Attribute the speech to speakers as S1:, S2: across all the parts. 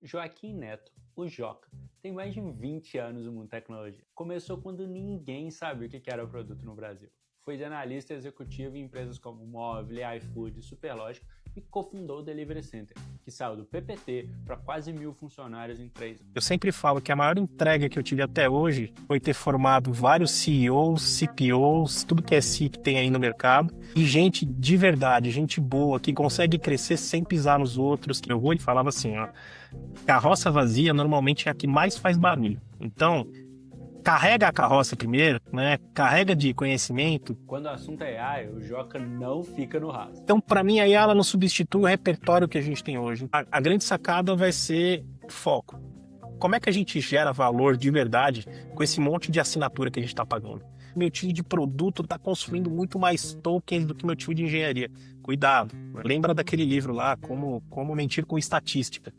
S1: Joaquim Neto, o Joca, tem mais de 20 anos no mundo da tecnologia. Começou quando ninguém sabia o que era o produto no Brasil. Foi de analista executivo em empresas como Móvel, iFood e Superlógica e cofundou o Delivery Center, que saiu do PPT para quase 1.000 funcionários em 3 anos.
S2: Eu sempre falo que a maior entrega que eu tive até hoje foi ter formado vários CEOs, CPOs, tudo que é C que tem aí no mercado, e gente de verdade, gente boa, que consegue crescer sem pisar nos outros. Eu vou e falava assim, ó, carroça vazia normalmente é a que mais faz barulho. Então, carrega a carroça primeiro, né? Carrega de conhecimento.
S1: Quando o assunto é AI, o Joca não fica no raso.
S2: Então, para mim, aí ela não substitui o repertório que a gente tem hoje. A grande sacada vai ser foco. Como é que a gente gera valor de verdade com esse monte de assinatura que a gente está pagando? Meu time de produto está consumindo muito mais tokens do que meu time de engenharia. Cuidado, lembra daquele livro lá, Como Mentir com Estatística.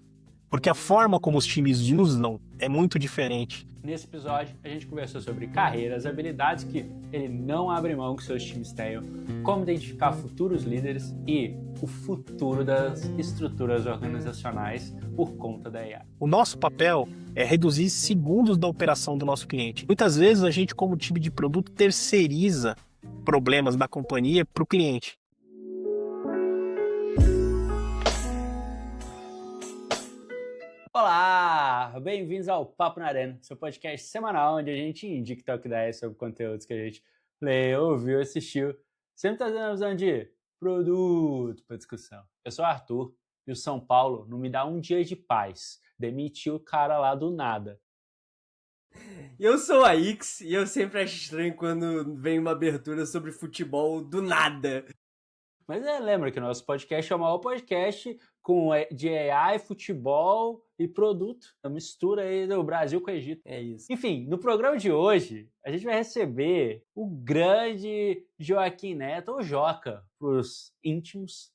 S2: Porque a forma como os times usam é muito diferente.
S1: Nesse episódio, a gente conversou sobre carreiras, habilidades que ele não abre mão que seus times tenham, como identificar futuros líderes e o futuro das estruturas organizacionais por conta da AI.
S2: O nosso papel é reduzir segundos da operação do nosso cliente. Muitas vezes a gente, como time de produto, terceiriza problemas da companhia para o cliente.
S1: Olá, bem-vindos ao Papo na Arena, seu podcast semanal onde a gente indica toque ideias sobre conteúdos que a gente leu, ouviu, assistiu, sempre trazendo a visão de produto para discussão. Eu sou o Arthur e o São Paulo não me dá um dia de paz, demitiu o cara lá do nada.
S3: Eu sou a Ix e eu sempre acho estranho quando vem uma abertura sobre futebol do nada.
S1: Mas lembra que o nosso podcast é o maior podcast de AI, futebol e produto. A mistura aí do Brasil com o Egito.
S3: É isso.
S1: Enfim, no programa de hoje, a gente vai receber o grande Joaquim Neto, ou Joca, para os íntimos,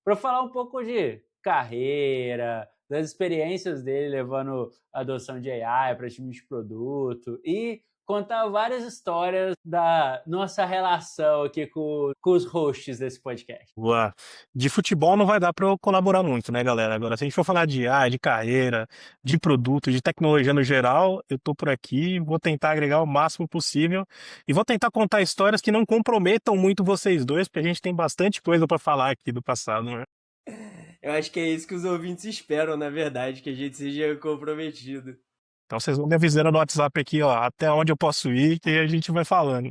S1: para falar um pouco de carreira, das experiências dele levando a adoção de AI para time de produto e contar várias histórias da nossa relação aqui com os hosts desse podcast.
S2: Boa. De futebol não vai dar para eu colaborar muito, né, galera? Agora, se a gente for falar de AI, de carreira, de produto, de tecnologia no geral, eu tô por aqui, vou tentar agregar o máximo possível e vou tentar contar histórias que não comprometam muito vocês dois, porque a gente tem bastante coisa para falar aqui do passado, né?
S3: Eu acho que é isso que os ouvintes esperam, na verdade, que a gente seja comprometido.
S2: Então vocês vão me avisando no WhatsApp aqui, ó, até onde eu posso ir, que a gente vai falando.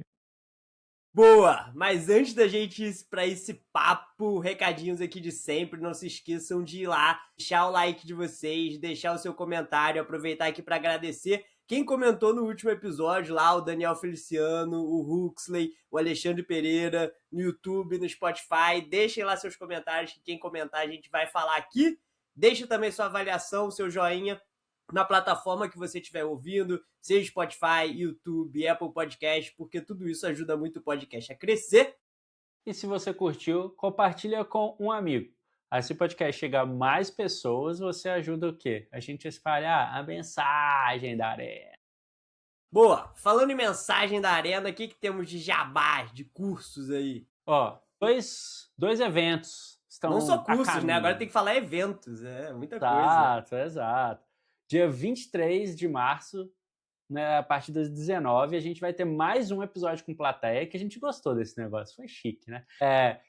S3: Boa! Mas antes da gente ir para esse papo, recadinhos aqui de sempre, não se esqueçam de ir lá, deixar o like de vocês, deixar o seu comentário, aproveitar aqui para agradecer quem comentou no último episódio lá, o Daniel Feliciano, o Huxley, o Alexandre Pereira, no YouTube, no Spotify. Deixem lá seus comentários, que quem comentar a gente vai falar aqui. Deixe também sua avaliação, seu joinha na plataforma que você estiver ouvindo, seja Spotify, YouTube, Apple Podcast, porque tudo isso ajuda muito o podcast a crescer.
S1: E se você curtiu, compartilha com um amigo. Assim o podcast chega a mais pessoas, você ajuda o quê? A gente a espalhar a mensagem da Arena.
S3: Boa! Falando em mensagem da Arena, o que temos de jabás, de cursos aí?
S1: Ó, dois eventos estão
S3: não só cursos,
S1: a caminho.
S3: né? Agora tem que falar eventos, é muita
S1: coisa. Exato. Dia 23 de março, né, a partir das 19, a gente vai ter mais um episódio com plateia, que a gente gostou desse negócio, foi chique, né?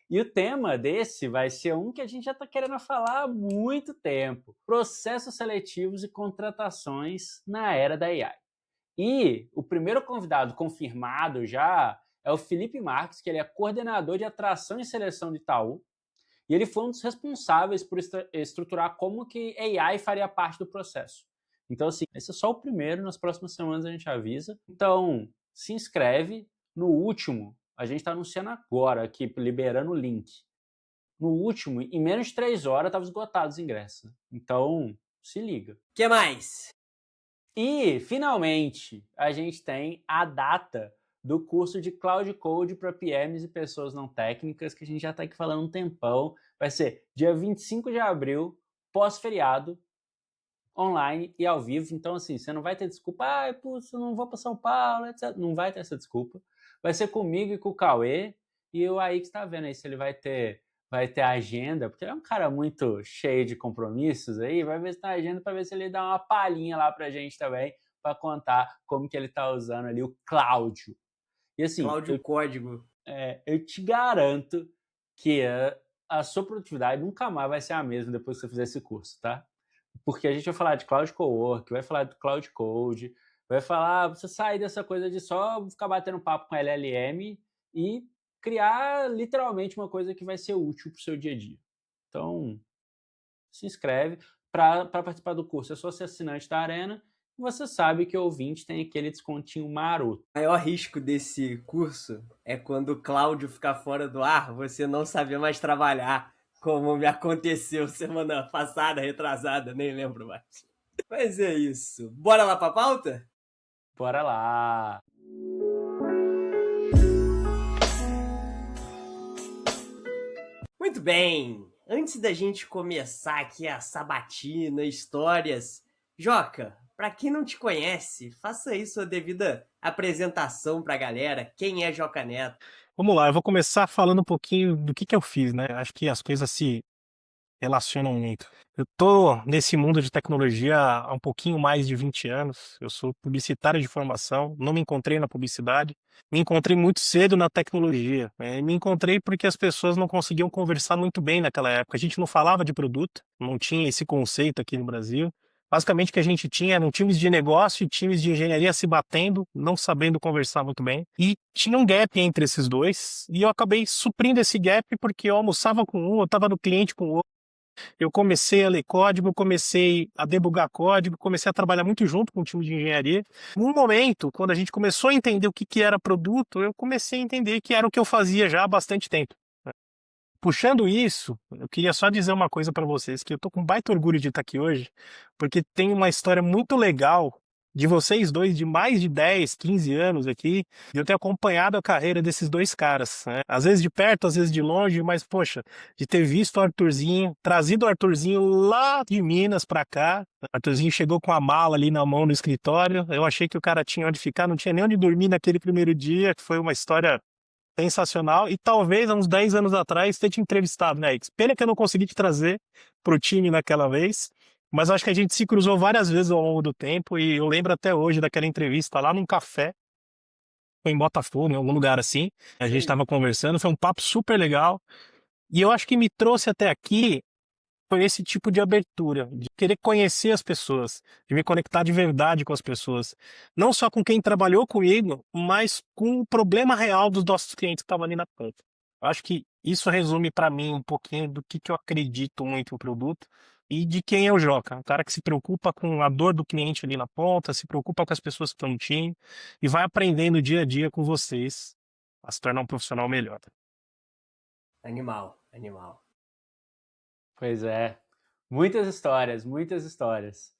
S1: E o tema desse vai ser um que a gente já tá querendo falar há muito tempo: processos seletivos e contratações na era da AI. E o primeiro convidado confirmado já é o Felipe Marques, que ele é coordenador de atração e seleção do Itaú, e ele foi um dos responsáveis por estruturar como que AI faria parte do processo. Então, assim, esse é só o primeiro, nas próximas semanas a gente avisa. Então, se inscreve. No último, a gente está anunciando agora aqui, liberando o link. No último, em menos de 3 horas, estavam esgotados os ingressos. Então, se liga.
S3: O que mais?
S1: E, finalmente, a gente tem a data do curso de Cloud Code para PMs e pessoas não técnicas, que a gente já está aqui falando um tempão. Vai ser dia 25 de abril, pós-feriado, online e ao vivo. Então, assim, você não vai ter desculpa, putz, eu não vou para São Paulo, etc. Não vai ter essa desculpa. Vai ser comigo e com o Cauê, e o Aix está vendo aí se ele vai ter vai ter agenda, porque ele é um cara muito cheio de compromissos aí, vai ver se tem agenda para ver se ele dá uma palhinha lá pra gente também, para contar como que ele tá usando ali o Cláudio. E assim,
S3: Cláudio Código.
S1: eu te garanto que a sua produtividade nunca mais vai ser a mesma depois que você fizer esse curso, tá? Porque a gente vai falar de Cloud Cowork, vai falar do Cloud Code, vai falar, você sair dessa coisa de só ficar batendo papo com LLM e criar literalmente uma coisa que vai ser útil para o seu dia a dia. Então, se inscreve. Para participar do curso é só ser assinante da Arena. E você sabe que o ouvinte tem aquele descontinho maroto.
S3: O maior risco desse curso é quando o Cláudio ficar fora do ar, você não saber mais trabalhar, como me aconteceu semana passada, retrasada, nem lembro mais. Mas é isso. Bora lá pra pauta?
S1: Bora lá!
S3: Muito bem! Antes da gente começar aqui a sabatina, histórias, Joca, pra quem não te conhece, faça aí sua devida apresentação pra galera. Quem é Joca Neto?
S2: Vamos lá, eu vou começar falando um pouquinho do que eu fiz, né? Acho que as coisas se relacionam muito. Eu tô nesse mundo de tecnologia há um pouquinho mais de 20 anos. Eu sou publicitário de formação, não me encontrei na publicidade, me encontrei muito cedo na tecnologia, né? Me encontrei porque as pessoas não conseguiam conversar muito bem naquela época. A gente não falava de produto, não tinha esse conceito aqui no Brasil. Basicamente o que a gente tinha eram times de negócio e times de engenharia se batendo, não sabendo conversar muito bem. E tinha um gap entre esses dois, e eu acabei suprindo esse gap porque eu almoçava com um, eu estava no cliente com o outro. Eu comecei a ler código, comecei a debugar código, comecei a trabalhar muito junto com o time de engenharia. Num momento, quando a gente começou a entender o que era produto, eu comecei a entender que era o que eu fazia já há bastante tempo. Puxando isso, eu queria só dizer uma coisa para vocês, que eu tô com baita orgulho de estar aqui hoje, porque tem uma história muito legal de vocês dois, de mais de 10, 15 anos aqui, e eu tenho acompanhado a carreira desses dois caras, né? Às vezes de perto, às vezes de longe, mas, poxa, de ter visto o Arthurzinho, trazido o Arthurzinho lá de Minas pra cá. O Arthurzinho chegou com a mala ali na mão no escritório, eu achei que o cara tinha onde ficar, não tinha nem onde dormir naquele primeiro dia, que foi uma história sensacional, e talvez há uns 10 anos atrás ter te entrevistado, né, Ix? Pena que eu não consegui te trazer pro time naquela vez, mas eu acho que a gente se cruzou várias vezes ao longo do tempo, e eu lembro até hoje daquela entrevista lá num café, foi em Botafogo, em algum lugar assim, a gente
S3: Sim.
S2: estava conversando, foi um papo super legal, e eu acho que me trouxe até aqui foi esse tipo de abertura, de querer conhecer as pessoas, de me conectar de verdade com as pessoas. Não só com quem trabalhou comigo, mas com o problema real dos nossos clientes que estavam ali na ponta. Eu acho que isso resume para mim um pouquinho do que eu acredito muito no produto e de quem é o Joca. Um cara que se preocupa com a dor do cliente ali na ponta, se preocupa com as pessoas que estão no time e vai aprendendo dia a dia com vocês a se tornar um profissional melhor.
S3: Animal, animal.
S1: Pois é. Muitas histórias, muitas histórias.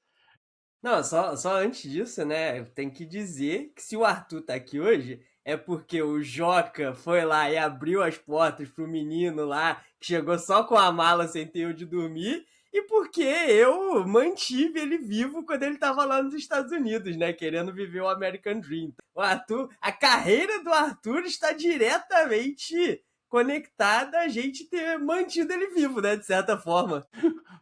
S3: Não, só antes disso, né? Eu tenho que dizer que se o Arthur tá aqui hoje, é porque o Joca foi lá e abriu as portas pro menino lá, que chegou só com a mala sem ter onde dormir, e porque eu mantive ele vivo quando ele tava lá nos Estados Unidos, né? Querendo viver o American Dream. O Arthur, a carreira do Arthur está diretamente conectada a gente ter mantido ele vivo, né? De certa forma.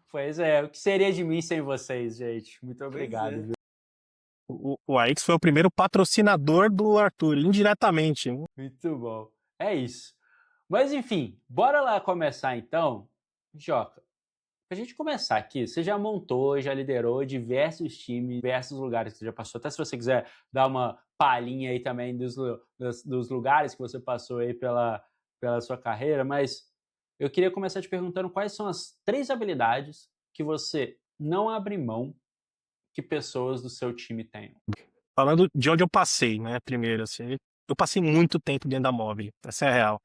S1: Pois é, o que seria de mim sem vocês, gente? Muito
S3: Pois
S1: obrigado,
S3: é.
S1: viu?
S2: O AX foi o primeiro patrocinador do Arthur, indiretamente.
S1: Muito bom. É isso. Mas enfim, bora lá começar então. Joca, pra gente começar aqui, você já montou, já liderou diversos times, diversos lugares que você já passou. Até se você quiser dar uma palhinha aí também dos lugares que você passou aí pela sua carreira, mas eu queria começar te perguntando quais são as 3 habilidades que você não abre mão que pessoas do seu time tenham.
S2: Falando de onde eu passei, né, primeiro, assim, eu passei muito tempo dentro da Móvel, essa é a real.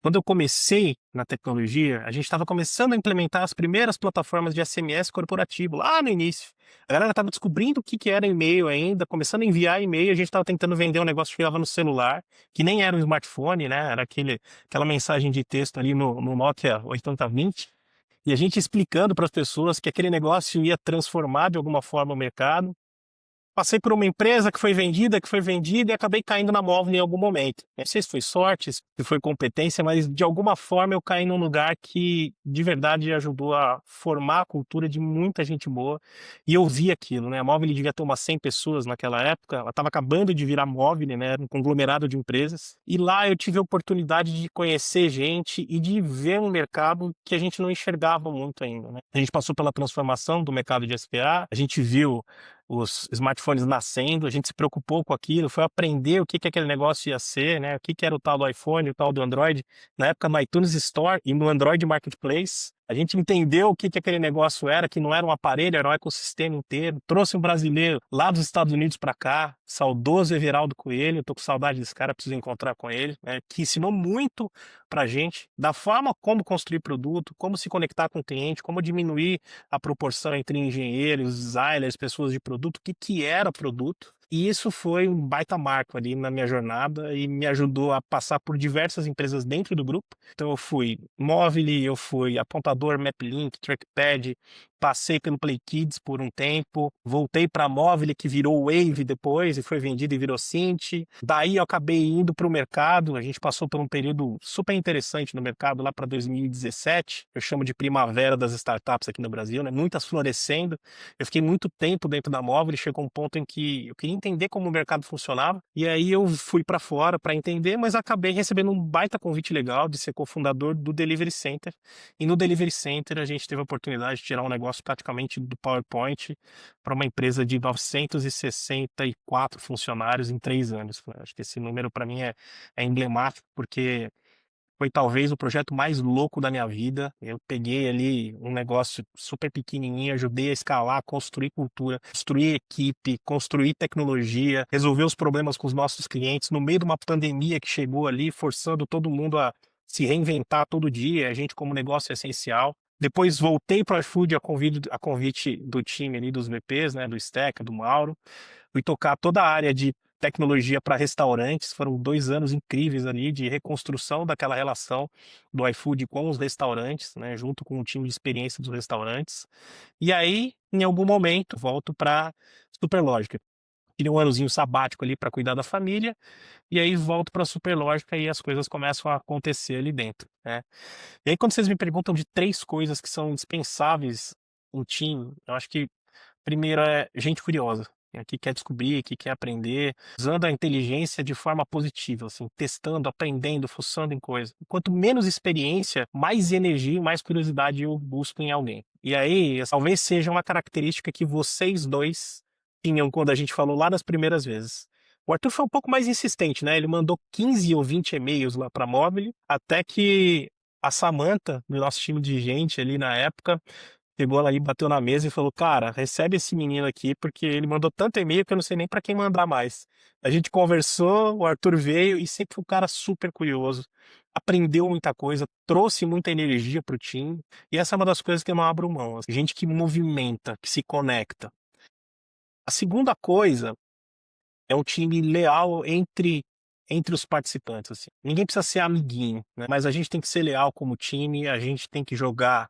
S2: Quando eu comecei na tecnologia, a gente estava começando a implementar as primeiras plataformas de SMS corporativo, lá no início. A galera estava descobrindo o que era e-mail ainda, começando a enviar e-mail, a gente estava tentando vender um negócio que chegava no celular, que nem era um smartphone, né, era aquela mensagem de texto ali no Nokia 8020, e a gente explicando para as pessoas que aquele negócio ia transformar de alguma forma o mercado. Passei por uma empresa que foi vendida e acabei caindo na Móvel em algum momento. Não sei se foi sorte, se foi competência, mas de alguma forma eu caí num lugar que de verdade ajudou a formar a cultura de muita gente boa. E eu vi aquilo, né? A Móvel devia ter umas 100 pessoas naquela época, ela estava acabando de virar Móvel, né? Era um conglomerado de empresas. E lá eu tive a oportunidade de conhecer gente e de ver um mercado que a gente não enxergava muito ainda, né? A gente passou pela transformação do mercado de SPA, a gente viu os smartphones nascendo, a gente se preocupou com aquilo, foi aprender o que que aquele negócio ia ser, né? O que que era o tal do iPhone, o tal do Android, na época no iTunes Store e no Android Marketplace. A gente entendeu o que que aquele negócio era, que não era um aparelho, era um ecossistema inteiro. Trouxe um brasileiro lá dos Estados Unidos para cá, saudoso Everaldo Coelho, tô com saudade desse cara, preciso encontrar com ele, né? Que ensinou muito pra gente da forma como construir produto, como se conectar com o cliente, como diminuir a proporção entre engenheiros, designers, pessoas de produto, o que que era produto. E isso foi um baita marco ali na minha jornada e me ajudou a passar por diversas empresas dentro do grupo. Então eu fui Móvel, eu fui apontador, MapLink, Trackpad, passei pelo Play Kids por um tempo, voltei para Móvel, que virou Wave depois e foi vendido e virou Cint. Daí eu acabei indo para o mercado, a gente passou por um período super interessante no mercado lá para 2017, eu chamo de primavera das startups aqui no Brasil, né? Muitas florescendo. Eu fiquei muito tempo dentro da Móvel e chegou um ponto em que eu queria entender como o mercado funcionava. E aí eu fui para fora para entender, mas acabei recebendo um baita convite legal de ser cofundador do Delivery Center. E no Delivery Center a gente teve a oportunidade de tirar um negócio praticamente do PowerPoint para uma empresa de 964 funcionários em 3 anos. Acho que esse número para mim é emblemático, porque foi talvez o projeto mais louco da minha vida. Eu peguei ali um negócio super pequenininho, ajudei a escalar, construir cultura, construir equipe, construir tecnologia, resolver os problemas com os nossos clientes no meio de uma pandemia que chegou ali, forçando todo mundo a se reinventar todo dia. A gente, como negócio, é essencial. Depois voltei para o iFood a convite do time ali, dos VPs, né, do Steca, do Mauro. Fui tocar toda a área de tecnologia para restaurantes. Foram 2 anos incríveis ali de reconstrução daquela relação do iFood com os restaurantes, né, junto com o time de experiência dos restaurantes. E aí, em algum momento, volto para Superlógica. Tirei um anozinho sabático ali para cuidar da família, e aí volto para Superlógica e as coisas começam a acontecer ali dentro, né? E aí, quando vocês me perguntam de 3 coisas que são indispensáveis em time, eu acho que primeiro é gente curiosa, né, que quer descobrir, que quer aprender, usando a inteligência de forma positiva, assim, testando, aprendendo, fuçando em coisas. Quanto menos experiência, mais energia e mais curiosidade eu busco em alguém. E aí, talvez seja uma característica que vocês dois tinham quando a gente falou lá nas primeiras vezes. O Arthur foi um pouco mais insistente, né? Ele mandou 15 ou 20 e-mails lá para a Mobile, até que a Samantha, do nosso time de gente ali na época, pegou ela aí, bateu na mesa e falou: Cara, recebe esse menino aqui, porque ele mandou tanto e-mail que eu não sei nem para quem mandar mais. A gente conversou, o Arthur veio e sempre foi um cara super curioso. Aprendeu muita coisa, trouxe muita energia pro time. E essa é uma das coisas que eu não abro mão, assim. Gente que movimenta, que se conecta. A segunda coisa é um time leal entre os participantes, assim. Ninguém precisa ser amiguinho, né? Mas a gente tem que ser leal como time, a gente tem que jogar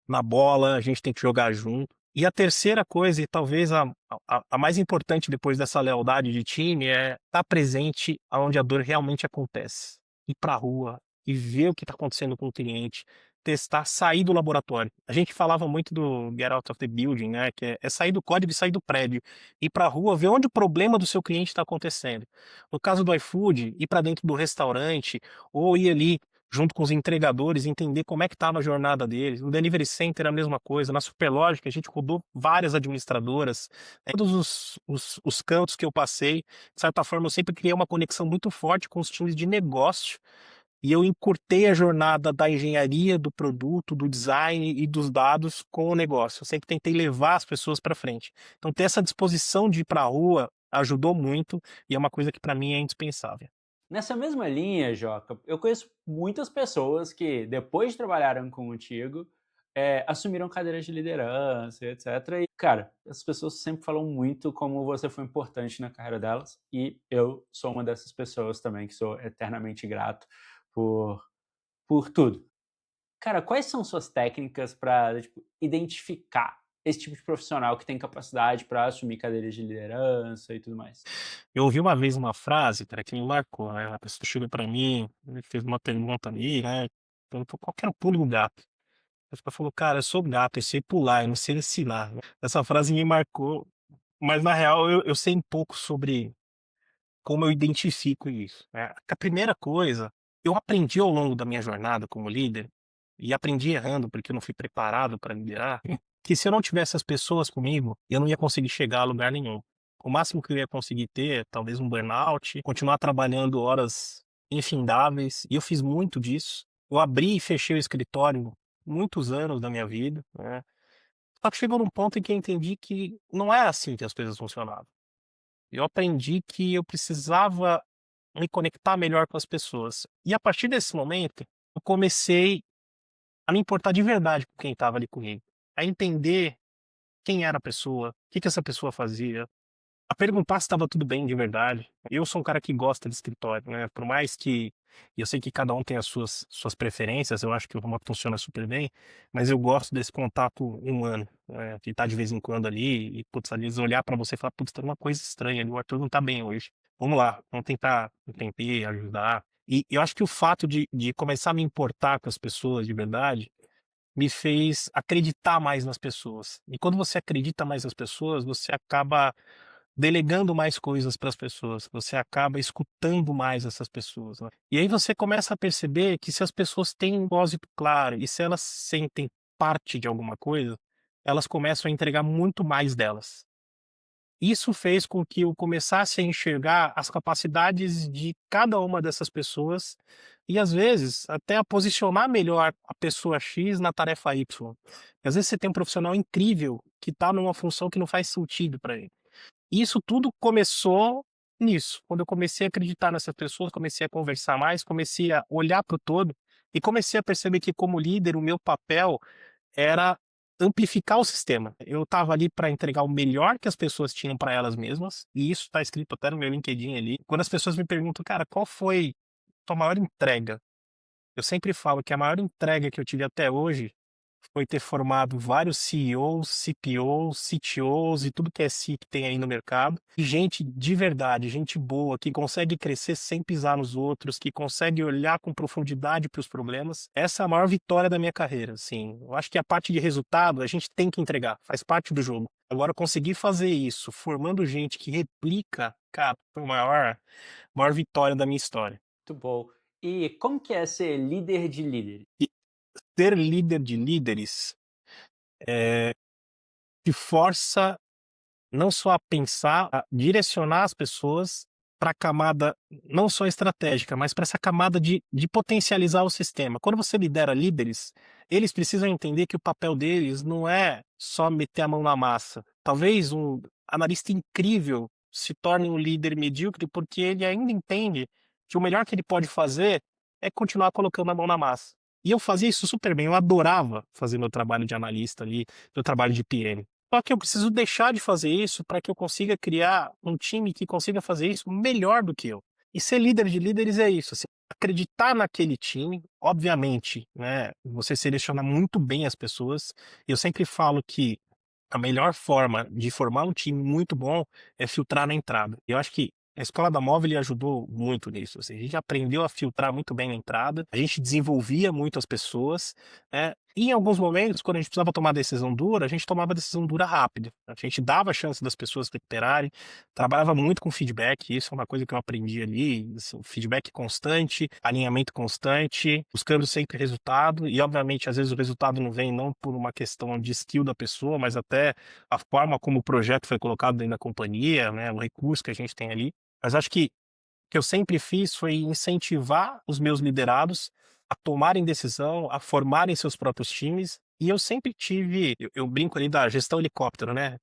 S2: na bola, a gente tem que jogar junto. E a terceira coisa, e talvez a mais importante depois dessa lealdade de time, é estar presente onde a dor realmente acontece. Ir para a rua e ver o que está acontecendo com o cliente, testar, sair do laboratório. A gente falava muito do get out of the building, né? Que é sair do código e sair do prédio. Ir para a rua, ver onde o problema do seu cliente está acontecendo. No caso do iFood, ir para dentro do restaurante ou ir ali junto com os entregadores, entender como é que estava a jornada deles. No Delivery Center a mesma coisa. Na Superlógica a gente rodou várias administradoras. Todos os cantos que eu passei, de certa forma eu sempre criei uma conexão muito forte com os times de negócio e eu encurtei a jornada da engenharia, do produto, do design e dos dados com o negócio. Eu sempre tentei levar as pessoas para frente. Então ter essa disposição de ir para a rua ajudou muito e é uma coisa que para mim é indispensável.
S1: Nessa mesma linha, Joca, eu conheço muitas pessoas que, depois de trabalharem contigo, assumiram cadeiras de liderança, etc. E, cara, as pessoas sempre falam muito como você foi importante na carreira delas. E eu sou uma dessas pessoas também, que sou eternamente grato por, por tudo. Cara, quais são suas técnicas para, tipo, identificar esse tipo de profissional que tem capacidade para assumir cadeiras de liderança e tudo mais?
S2: Eu ouvi uma vez uma frase, cara, que me marcou, né? A pessoa chegou pra mim, ele fez uma pergunta ali, né? Perguntou qual que era o pulo do gato. A pessoa falou, cara, eu sou gato, eu sei pular, eu não sei desfilar. Essa frase me marcou, mas na real eu sei um pouco sobre como eu identifico isso, né. A primeira coisa, eu aprendi ao longo da minha jornada como líder, e aprendi errando, porque eu não fui preparado para liderar, que se eu não tivesse as pessoas comigo, eu não ia conseguir chegar a lugar nenhum. O máximo que eu ia conseguir ter, talvez um burnout, continuar trabalhando horas infindáveis, e eu fiz muito disso. Eu abri e fechei o escritório muitos anos da minha vida, né. Só que chegou num ponto em que eu entendi que não era assim que as coisas funcionavam. Eu aprendi que eu precisava me conectar melhor com as pessoas. E a partir desse momento, eu comecei a me importar de verdade com quem estava ali comigo, a entender quem era a pessoa, o que que essa pessoa fazia, a perguntar se estava tudo bem de verdade. Eu sou um cara que gosta de escritório, né, por mais que eu sei que cada um tem as suas preferências, eu acho que o remoto funciona super bem, mas eu gosto desse contato humano, de estar de vez em quando ali e, putz, às vezes olhar pra você e falar: "Putz, tem uma coisa estranha ali, o Arthur não tá bem hoje. Vamos lá, vamos tentar entender, ajudar". E eu acho que o fato de começar a me importar com as pessoas de verdade, me fez acreditar mais nas pessoas. E quando você acredita mais nas pessoas, você acaba delegando mais coisas para as pessoas, você acaba escutando mais essas pessoas, né. E aí você começa a perceber que se as pessoas têm um propósito claro e se elas sentem parte de alguma coisa, elas começam a entregar muito mais delas. Isso fez com que eu começasse a enxergar as capacidades de cada uma dessas pessoas e, às vezes, até a posicionar melhor a pessoa X na tarefa Y. Às vezes você tem um profissional incrível que está numa função que não faz sentido para ele. E isso tudo começou nisso, quando eu comecei a acreditar nessas pessoas, comecei a conversar mais, comecei a olhar para o todo e comecei a perceber que como líder o meu papel era amplificar o sistema. Eu estava ali para entregar o melhor que as pessoas tinham para elas mesmas, e isso está escrito até no meu LinkedIn ali. Quando as pessoas me perguntam: "Cara, qual foi tua maior entrega?", eu sempre falo que a maior entrega que eu tive até hoje foi ter formado vários CEOs, CPOs, CTOs e tudo que é C que tem aí no mercado. E gente de verdade, gente boa, que consegue crescer sem pisar nos outros, que consegue olhar com profundidade para os problemas. Essa é a maior vitória da minha carreira, assim. Eu acho que a parte de resultado a gente tem que entregar, faz parte do jogo. Agora, conseguir fazer isso formando gente que replica, cara, foi a maior vitória da minha história.
S1: Muito bom. E como que é ser líder de líderes?
S2: E ser líder de líderes te força não só a pensar, a direcionar as pessoas para a camada não só estratégica, mas para essa camada de potencializar o sistema. Quando você lidera líderes, eles precisam entender que o papel deles não é só meter a mão na massa. Talvez um analista incrível se torne um líder medíocre, porque ele ainda entende que o melhor que ele pode fazer é continuar colocando a mão na massa. E eu fazia isso super bem, eu adorava fazer meu trabalho de analista ali, meu trabalho de PM. Só que eu preciso deixar de fazer isso para que eu consiga criar um time que consiga fazer isso melhor do que eu. E ser líder de líderes é isso, assim, acreditar naquele time, obviamente, né, você seleciona muito bem as pessoas. Eu sempre falo que a melhor forma de formar um time muito bom é filtrar na entrada. Eu acho que a escola da Móvel ajudou muito nisso, assim, a gente aprendeu a filtrar muito bem na entrada, a gente desenvolvia muito as pessoas, né, e em alguns momentos, quando a gente precisava tomar decisão dura, a gente tomava decisão dura rápida. A gente dava a chance das pessoas se recuperarem, trabalhava muito com feedback, isso é uma coisa que eu aprendi ali, assim, feedback constante, alinhamento constante, buscando sempre resultado e, obviamente, às vezes o resultado não vem não por uma questão de skill da pessoa, mas até a forma como o projeto foi colocado dentro da companhia, né, o recurso que a gente tem ali. Mas acho que o que eu sempre fiz foi incentivar os meus liderados a tomarem decisão, a formarem seus próprios times, e eu sempre tive eu brinco ali da gestão helicóptero, né,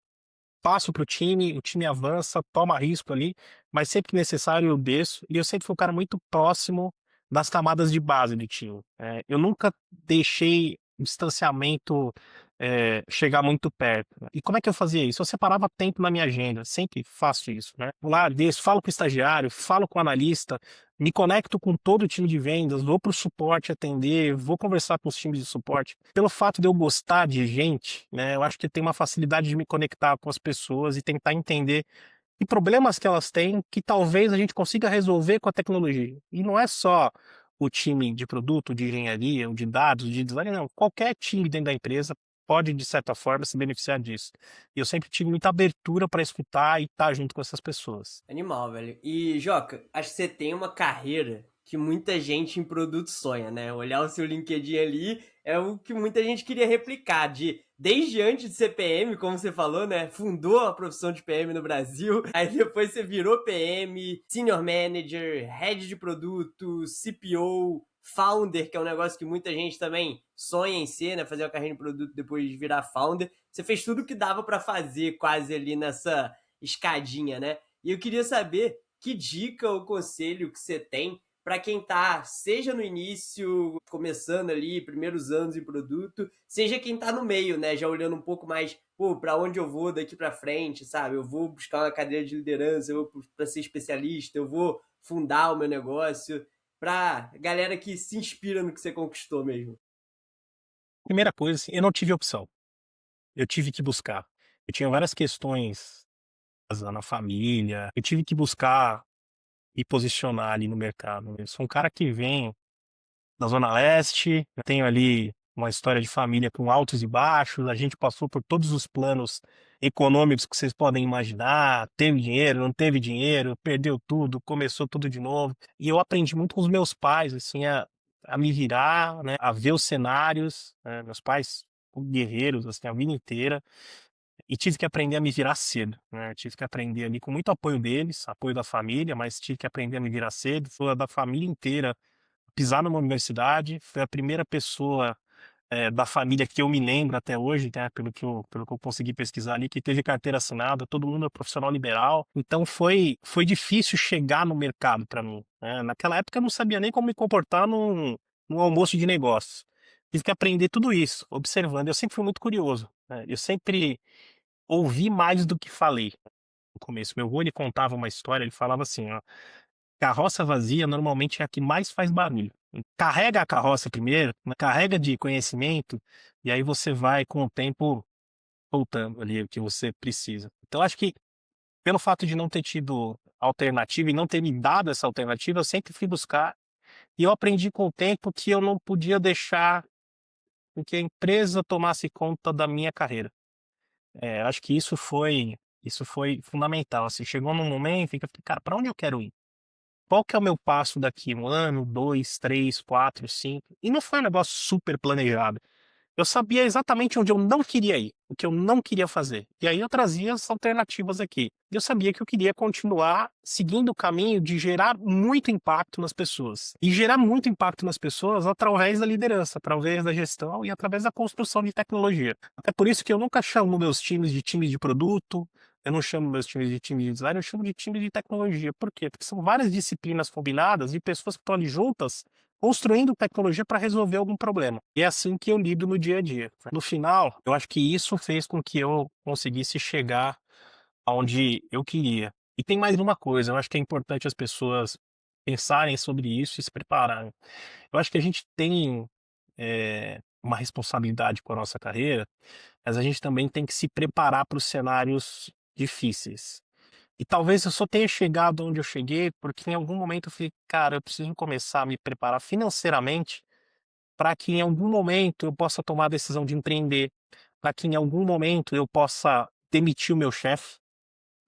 S2: passo para o time avança, toma risco ali, mas sempre que necessário eu desço, e eu sempre fui um cara muito próximo das camadas de base do time. Eu nunca deixei o distanciamento chegar muito perto. E como é que eu fazia isso? Eu separava tempo na minha agenda, sempre faço isso, né? Vou lá, desço, falo com o estagiário, falo com o analista, me conecto com todo o time de vendas, vou para o suporte atender, vou conversar com os times de suporte. Pelo fato de eu gostar de gente, né, eu acho que tem uma facilidade de me conectar com as pessoas e tentar entender que problemas que elas têm que talvez a gente consiga resolver com a tecnologia. E não é só o time de produto, de engenharia, ou de dados, de design, não. Qualquer time dentro da empresa pode, de certa forma, se beneficiar disso. E eu sempre tive muita abertura para escutar e estar junto com essas pessoas.
S3: Animal, velho. E, Joca, acho que você tem uma carreira que muita gente em produto sonha, né? Olhar o seu LinkedIn ali é o que muita gente queria replicar, desde antes de ser PM, como você falou, né? Fundou a profissão de PM no Brasil, aí depois você virou PM, Senior Manager, Head de Produto, CPO, Founder, que é um negócio que muita gente também sonha em ser, né? Fazer uma carreira em produto depois de virar Founder. Você fez tudo o que dava para fazer quase ali nessa escadinha, né? E eu queria saber que dica ou conselho que você tem para quem tá, seja no início, começando ali, primeiros anos em produto, seja quem tá no meio, né, já olhando um pouco mais, pô, para onde eu vou daqui para frente, sabe? Eu vou buscar uma cadeira de liderança, eu vou para ser especialista, eu vou fundar o meu negócio, pra galera que se inspira no que você conquistou mesmo.
S2: Primeira coisa, assim, eu não tive opção. Eu tive que buscar. Eu tinha várias questões na família, eu tive que buscar me posicionar ali no mercado. Eu sou um cara que vem da Zona Leste, eu tenho ali uma história de família com altos e baixos, a gente passou por todos os planos econômicos que vocês podem imaginar, teve dinheiro, não teve dinheiro, perdeu tudo, começou tudo de novo. E eu aprendi muito com os meus pais, assim, a me virar, né, a ver os cenários, né, meus pais guerreiros, assim, a vida inteira, e tive que aprender a me virar cedo, né, tive que aprender ali com muito apoio deles, apoio da família, mas tive que aprender a me virar cedo, foi a da família inteira pisar numa universidade, foi a primeira pessoa, da família que eu me lembro até hoje, né, pelo que eu consegui pesquisar ali, que teve carteira assinada, todo mundo é profissional liberal, então foi difícil chegar no mercado para mim, né. Naquela época eu não sabia nem como me comportar num almoço de negócios. Tive que aprender tudo isso, observando. Eu sempre fui muito curioso, né, eu sempre ouvi mais do que falei no começo. Meu avô, ele contava uma história, ele falava assim, ó: "Carroça vazia normalmente é a que mais faz barulho. Carrega a carroça primeiro, né, carrega de conhecimento, e aí você vai com o tempo voltando ali o que você precisa". Então acho que pelo fato de não ter tido alternativa e não ter me dado essa alternativa, eu sempre fui buscar, e eu aprendi com o tempo que eu não podia deixar com que a empresa tomasse conta da minha carreira. Acho que isso foi fundamental, assim, chegou num momento em que eu falei: "Cara, para onde eu quero ir? Qual que é o meu passo daqui 1 ano, 2, 3, 4, 5?" E não foi um negócio super planejado. Eu sabia exatamente onde eu não queria ir, o que eu não queria fazer. E aí eu trazia as alternativas aqui. E eu sabia que eu queria continuar seguindo o caminho de gerar muito impacto nas pessoas. E gerar muito impacto nas pessoas através da liderança, através da gestão e através da construção de tecnologia. Até por isso que eu nunca chamo meus times de produto, eu não chamo meus times de time de design, eu chamo de time de tecnologia. Por quê? Porque são várias disciplinas combinadas e pessoas que estão ali juntas construindo tecnologia para resolver algum problema. E é assim que eu lido no dia a dia. No final, eu acho que isso fez com que eu conseguisse chegar aonde eu queria. E tem mais uma coisa, eu acho que é importante as pessoas pensarem sobre isso e se prepararem. Eu acho que a gente tem, uma responsabilidade com a nossa carreira, mas a gente também tem que se preparar para os cenários difíceis. E talvez eu só tenha chegado onde eu cheguei, porque em algum momento eu falei: "Cara, eu preciso começar a me preparar financeiramente, para que em algum momento eu possa tomar a decisão de empreender, para que em algum momento eu possa demitir o meu chefe",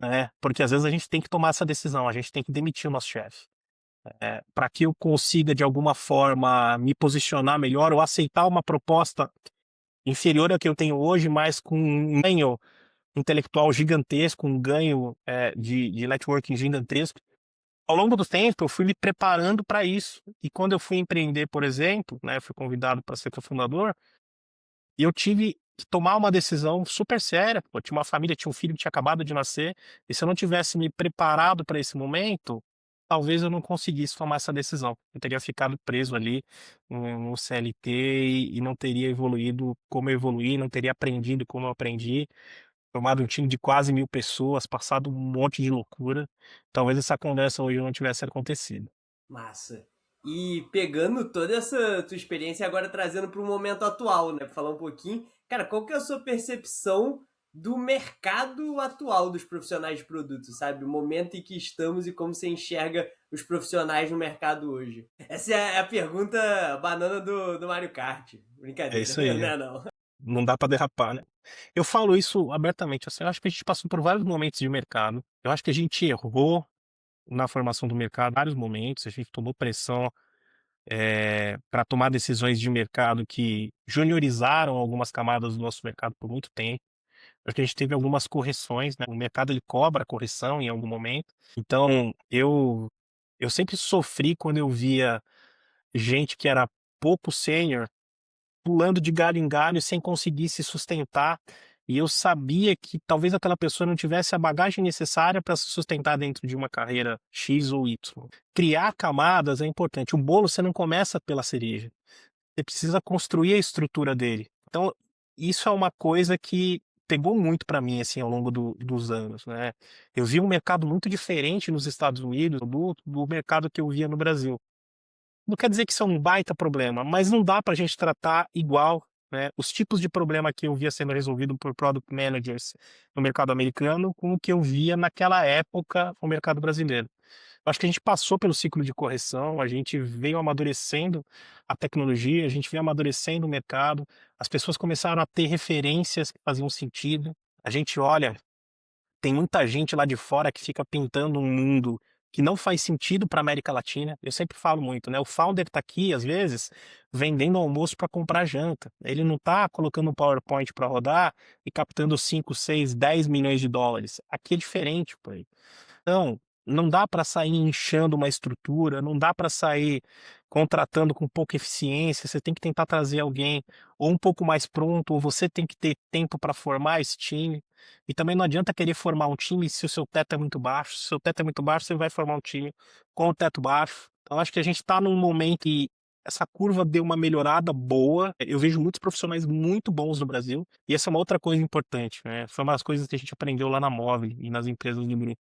S2: né, porque às vezes a gente tem que tomar essa decisão, a gente tem que demitir o nosso chefe. Para que eu consiga de alguma forma me posicionar melhor ou aceitar uma proposta inferior à que eu tenho hoje, mas com um ganho intelectual gigantesco, um ganho, de networking gigantesco. Ao longo do tempo, eu fui me preparando para isso. E quando eu fui empreender, por exemplo, né, fui convidado para ser cofundador, e eu tive que tomar uma decisão super séria. Pô, tinha uma família, tinha um filho que tinha acabado de nascer, e se eu não tivesse me preparado para esse momento, talvez eu não conseguisse tomar essa decisão. Eu teria ficado preso ali no CLT e não teria evoluído como eu evoluí, não teria aprendido como eu aprendi, formado um time de quase 1000 pessoas, passado um monte de loucura. Talvez essa conversa hoje não tivesse acontecido.
S3: Massa. E pegando toda essa tua experiência e agora trazendo para o momento atual, né? Pra falar um pouquinho. Cara, qual que é a sua percepção do mercado atual dos profissionais de produtos, sabe? O momento em que estamos e como você enxerga os profissionais no mercado hoje. Essa é a pergunta banana do Mario Kart.
S2: É
S3: Brincadeira,
S2: isso aí,
S3: não
S2: né?
S3: é não.
S2: Não dá para derrapar, né? Eu falo isso abertamente, assim, eu acho que a gente passou por vários momentos de mercado. Eu acho que a gente errou na formação do mercado, em vários momentos, a gente tomou pressão para tomar decisões de mercado que juniorizaram algumas camadas do nosso mercado por muito tempo. Acho que a gente teve algumas correções, né? O mercado ele cobra correção em algum momento. Então, eu sempre sofri quando eu via gente que era pouco sênior pulando de galho em galho sem conseguir se sustentar. E eu sabia que talvez aquela pessoa não tivesse a bagagem necessária para se sustentar dentro de uma carreira X ou Y. Criar camadas é importante. O bolo você não começa pela cereja. Você precisa construir a estrutura dele. Então, isso é uma coisa que pegou muito para mim assim ao longo dos anos, né? Eu vi um mercado muito diferente nos Estados Unidos do mercado que eu via no Brasil. Não quer dizer que isso é um baita problema, mas não dá para a gente tratar igual, né, os tipos de problema que eu via sendo resolvido por product managers no mercado americano com o que eu via naquela época no mercado brasileiro. Eu acho que a gente passou pelo ciclo de correção, a gente veio amadurecendo a tecnologia, a gente veio amadurecendo o mercado, as pessoas começaram a ter referências que faziam sentido. A gente olha, tem muita gente lá de fora que fica pintando um mundo que não faz sentido para a América Latina. Eu sempre falo muito, né? O founder está aqui, às vezes, vendendo almoço para comprar janta. Ele não está colocando um PowerPoint para rodar e captando 5, 6, 10 milhões de dólares. Aqui é diferente, pô. Então, não dá para sair inchando uma estrutura, não dá para sair contratando com pouca eficiência. Você tem que tentar trazer alguém ou um pouco mais pronto, ou você tem que ter tempo para formar esse time. E também não adianta querer formar um time se o seu teto é muito baixo. Se o seu teto é muito baixo, você vai formar um time com o teto baixo. Então, acho que a gente está num momento que essa curva deu uma melhorada boa. Eu vejo muitos profissionais muito bons no Brasil. E essa é uma outra coisa importante, né? Foi uma das coisas que a gente aprendeu lá na Móvel e nas empresas do grupo.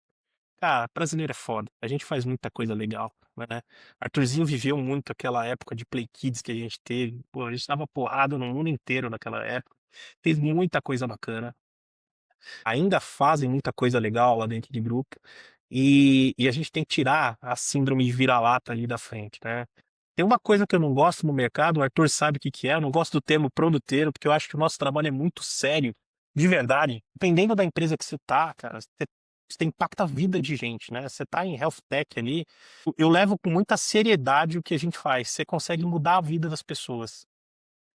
S2: Cara, brasileiro é foda. A gente faz muita coisa legal, né? Arthurzinho viveu muito aquela época de Play Kids que a gente teve. Pô, a gente dava porrada no mundo inteiro naquela época. Fez muita coisa bacana. Ainda fazem muita coisa legal lá dentro de grupo. E a gente tem que tirar a síndrome de vira-lata ali da frente, né? Tem uma coisa que eu não gosto no mercado, o Arthur sabe o que que é, eu não gosto do termo produteiro, porque eu acho que o nosso trabalho é muito sério, de verdade. Dependendo da empresa que você tá, cara, você impacta a vida de gente, né? Você tá em health tech ali, eu levo com muita seriedade o que a gente faz. Você consegue mudar a vida das pessoas.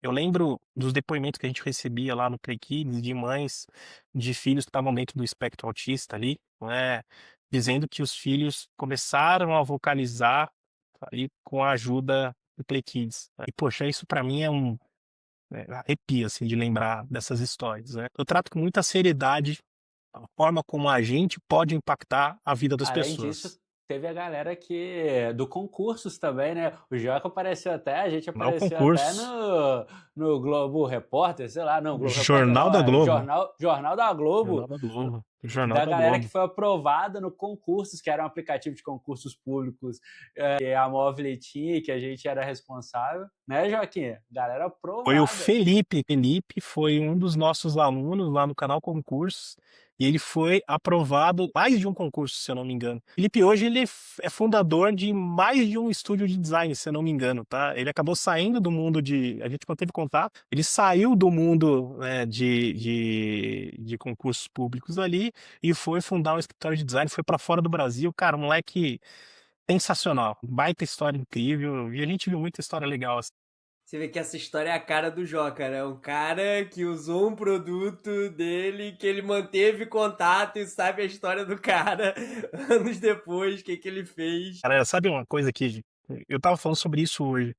S2: Eu lembro dos depoimentos que a gente recebia lá no Play Kids de mães de filhos que estavam dentro do espectro autista ali, né, dizendo que os filhos começaram a vocalizar ali com a ajuda do Play Kids. E, poxa, isso pra mim é arrepia, assim, de lembrar dessas histórias, né. Eu trato com muita seriedade a forma como a gente pode impactar a vida das
S1: Além disso,
S2: pessoas.
S1: teve a galera que do concursos também, né? O Joca apareceu até, a gente
S2: Não
S1: apareceu até
S2: concurso,
S1: no Globo Repórter, sei lá, não, Globo Repórter
S2: Jornal
S1: não,
S2: da
S1: é
S2: Globo,
S1: Jornal da Globo,
S2: Jornal da Globo, Jornal
S1: da
S2: da
S1: galera que
S2: Globo.
S1: foi aprovada no concursos, que era um aplicativo de concursos públicos, que a Móvel tinha, que a gente era responsável, né, Joaquim? Galera
S2: Foi o
S1: aprovada.
S2: Felipe. Felipe foi um dos nossos alunos lá no canal Concursos e ele foi aprovado mais de um concurso, se eu não me engano. Felipe hoje ele é fundador de mais de um estúdio de design, se eu não me engano, tá? Ele acabou saindo do mundo de, a gente manteve contato, ele saiu do mundo, né, de concursos públicos ali e foi fundar um escritório de design, foi para fora do Brasil, cara, um moleque sensacional, baita história incrível e a gente viu muita história legal assim.
S3: Você vê que essa história é a cara do Joca, né? Um cara que usou um produto dele, que ele manteve contato e sabe a história do cara anos depois, o que que ele fez.
S2: Cara, sabe uma coisa que eu tava falando sobre isso hoje.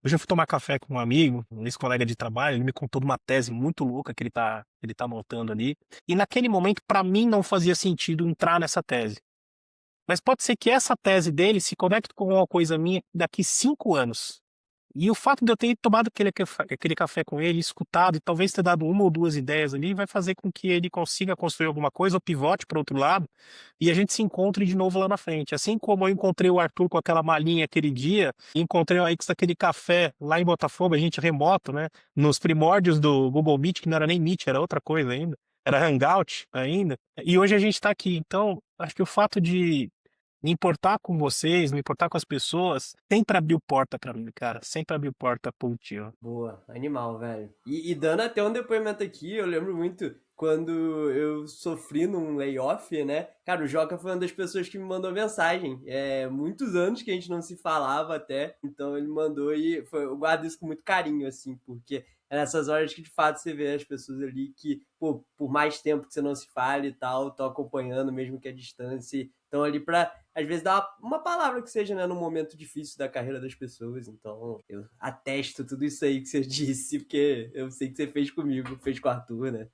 S2: Hoje eu fui tomar café com um amigo, um ex-colega de trabalho, ele me contou de uma tese muito louca que ele tá montando ali. E naquele momento, para mim, não fazia sentido entrar nessa tese. Mas pode ser que essa tese dele se conecte com uma coisa minha daqui 5 anos. E o fato de eu ter tomado aquele café com ele, escutado e talvez ter dado uma ou duas ideias ali, vai fazer com que ele consiga construir alguma coisa ou pivote para outro lado e a gente se encontre de novo lá na frente. Assim como eu encontrei o Arthur com aquela malinha aquele dia, e encontrei o Alex daquele café lá em Botafogo, a gente remoto, né? Nos primórdios do Google Meet, que não era nem Meet, era outra coisa ainda. Era Hangout ainda. E hoje a gente está aqui. Então, acho que o fato de me importar com vocês, me importar com as pessoas, sempre abriu porta pra mim, cara. Sempre abriu porta pro tio.
S3: Boa, animal, velho. E dando até um depoimento aqui, eu lembro muito quando eu sofri num layoff, né? Cara, o Joca foi uma das pessoas que me mandou mensagem. Muitos anos que a gente não se falava até, então ele mandou e eu guardo isso com muito carinho, assim, porque é nessas horas que de fato você vê as pessoas ali que, pô, por mais tempo que você não se fale e tal, estão acompanhando, mesmo que a distância, estão ali pra, às vezes, dar uma palavra que seja, né, num momento difícil da carreira das pessoas. Então, eu atesto tudo isso aí que você disse, porque eu sei que você fez comigo, fez com o Arthur, né?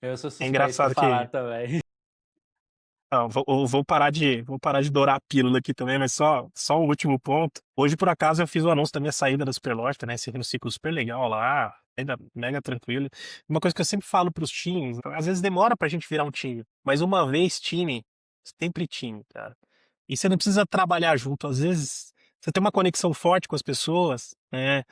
S1: Eu sou
S2: É
S1: suspeito
S2: engraçado
S1: de falar
S2: que
S1: também.
S2: vou parar de dourar a pílula aqui também, mas só o último ponto. Hoje, por acaso, eu fiz o anúncio da minha saída da Superloja, né? Esse ciclo super legal lá, ainda mega tranquilo. Uma coisa que eu sempre falo pros times, às vezes demora pra gente virar um time, mas uma vez time, sempre time, cara. E você não precisa trabalhar junto. Às vezes você tem uma conexão forte com as pessoas, né?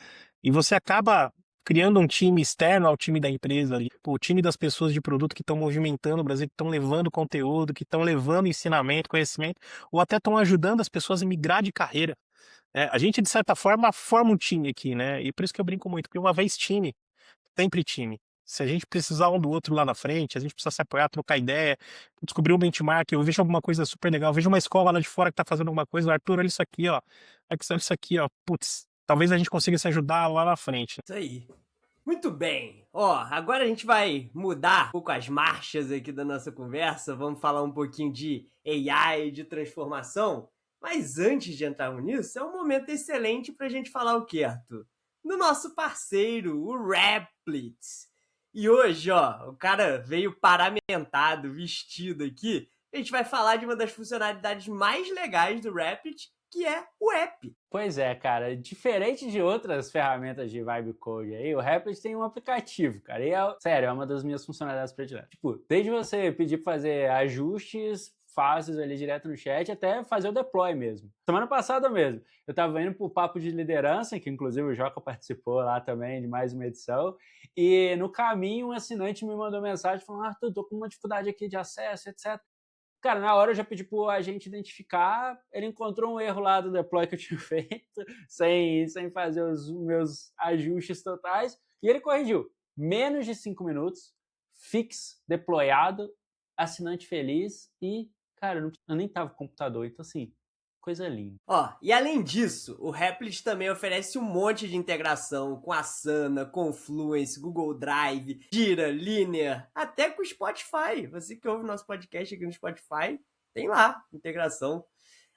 S2: E você acaba criando um time externo ao time da empresa ali. Pô, o time das pessoas de produto que estão movimentando o Brasil, que estão levando conteúdo, que estão levando ensinamento, conhecimento, ou até estão ajudando as pessoas a migrar de carreira. A gente, de certa forma, forma um time aqui, né? E por isso que eu brinco muito, porque uma vez time, sempre time. Se a gente precisar um do outro lá na frente, a gente precisa se apoiar, trocar ideia, descobrir um benchmark, eu vejo alguma coisa super legal, eu vejo uma escola lá de fora que tá fazendo alguma coisa, Arthur, olha isso aqui, ó. Olha isso aqui, ó. Putz, talvez a gente consiga se ajudar lá na frente.
S3: Isso aí. Muito bem. Ó, agora a gente vai mudar um pouco as marchas aqui da nossa conversa. Vamos falar um pouquinho de AI, de transformação. Mas antes de entrarmos nisso, é um momento excelente para a gente falar o quê, Arthur? Do nosso parceiro, o Replit. E hoje, ó, o cara veio paramentado, vestido aqui. A gente vai falar de uma das funcionalidades mais legais do Replit, que é o app.
S1: Pois é, cara. Diferente de outras ferramentas de vibe code aí, o Replit tem um aplicativo, cara. E sério, é uma das minhas funcionalidades prediletas. Tipo, desde você pedir pra fazer ajustes fáceis ali direto no chat, até fazer o deploy mesmo. Semana passada mesmo, eu tava indo pro Papo de Liderança, que inclusive o Joca participou lá também de mais uma edição, e no caminho um assinante me mandou mensagem falando: Arthur, tô com uma dificuldade aqui de acesso, etc. Cara, na hora eu já pedi pro agente identificar, ele encontrou um erro lá do deploy que eu tinha feito, sem fazer os meus ajustes totais, e ele corrigiu. Menos de 5 minutos, fix, deployado, assinante feliz e, cara, eu nem tava com computador, então assim, coisa linda.
S3: Ó, e além disso, o Replit também oferece um monte de integração com Asana, Confluence, Google Drive, Jira, Linear, até com o Spotify. Você que ouve nosso podcast aqui no Spotify, tem lá integração.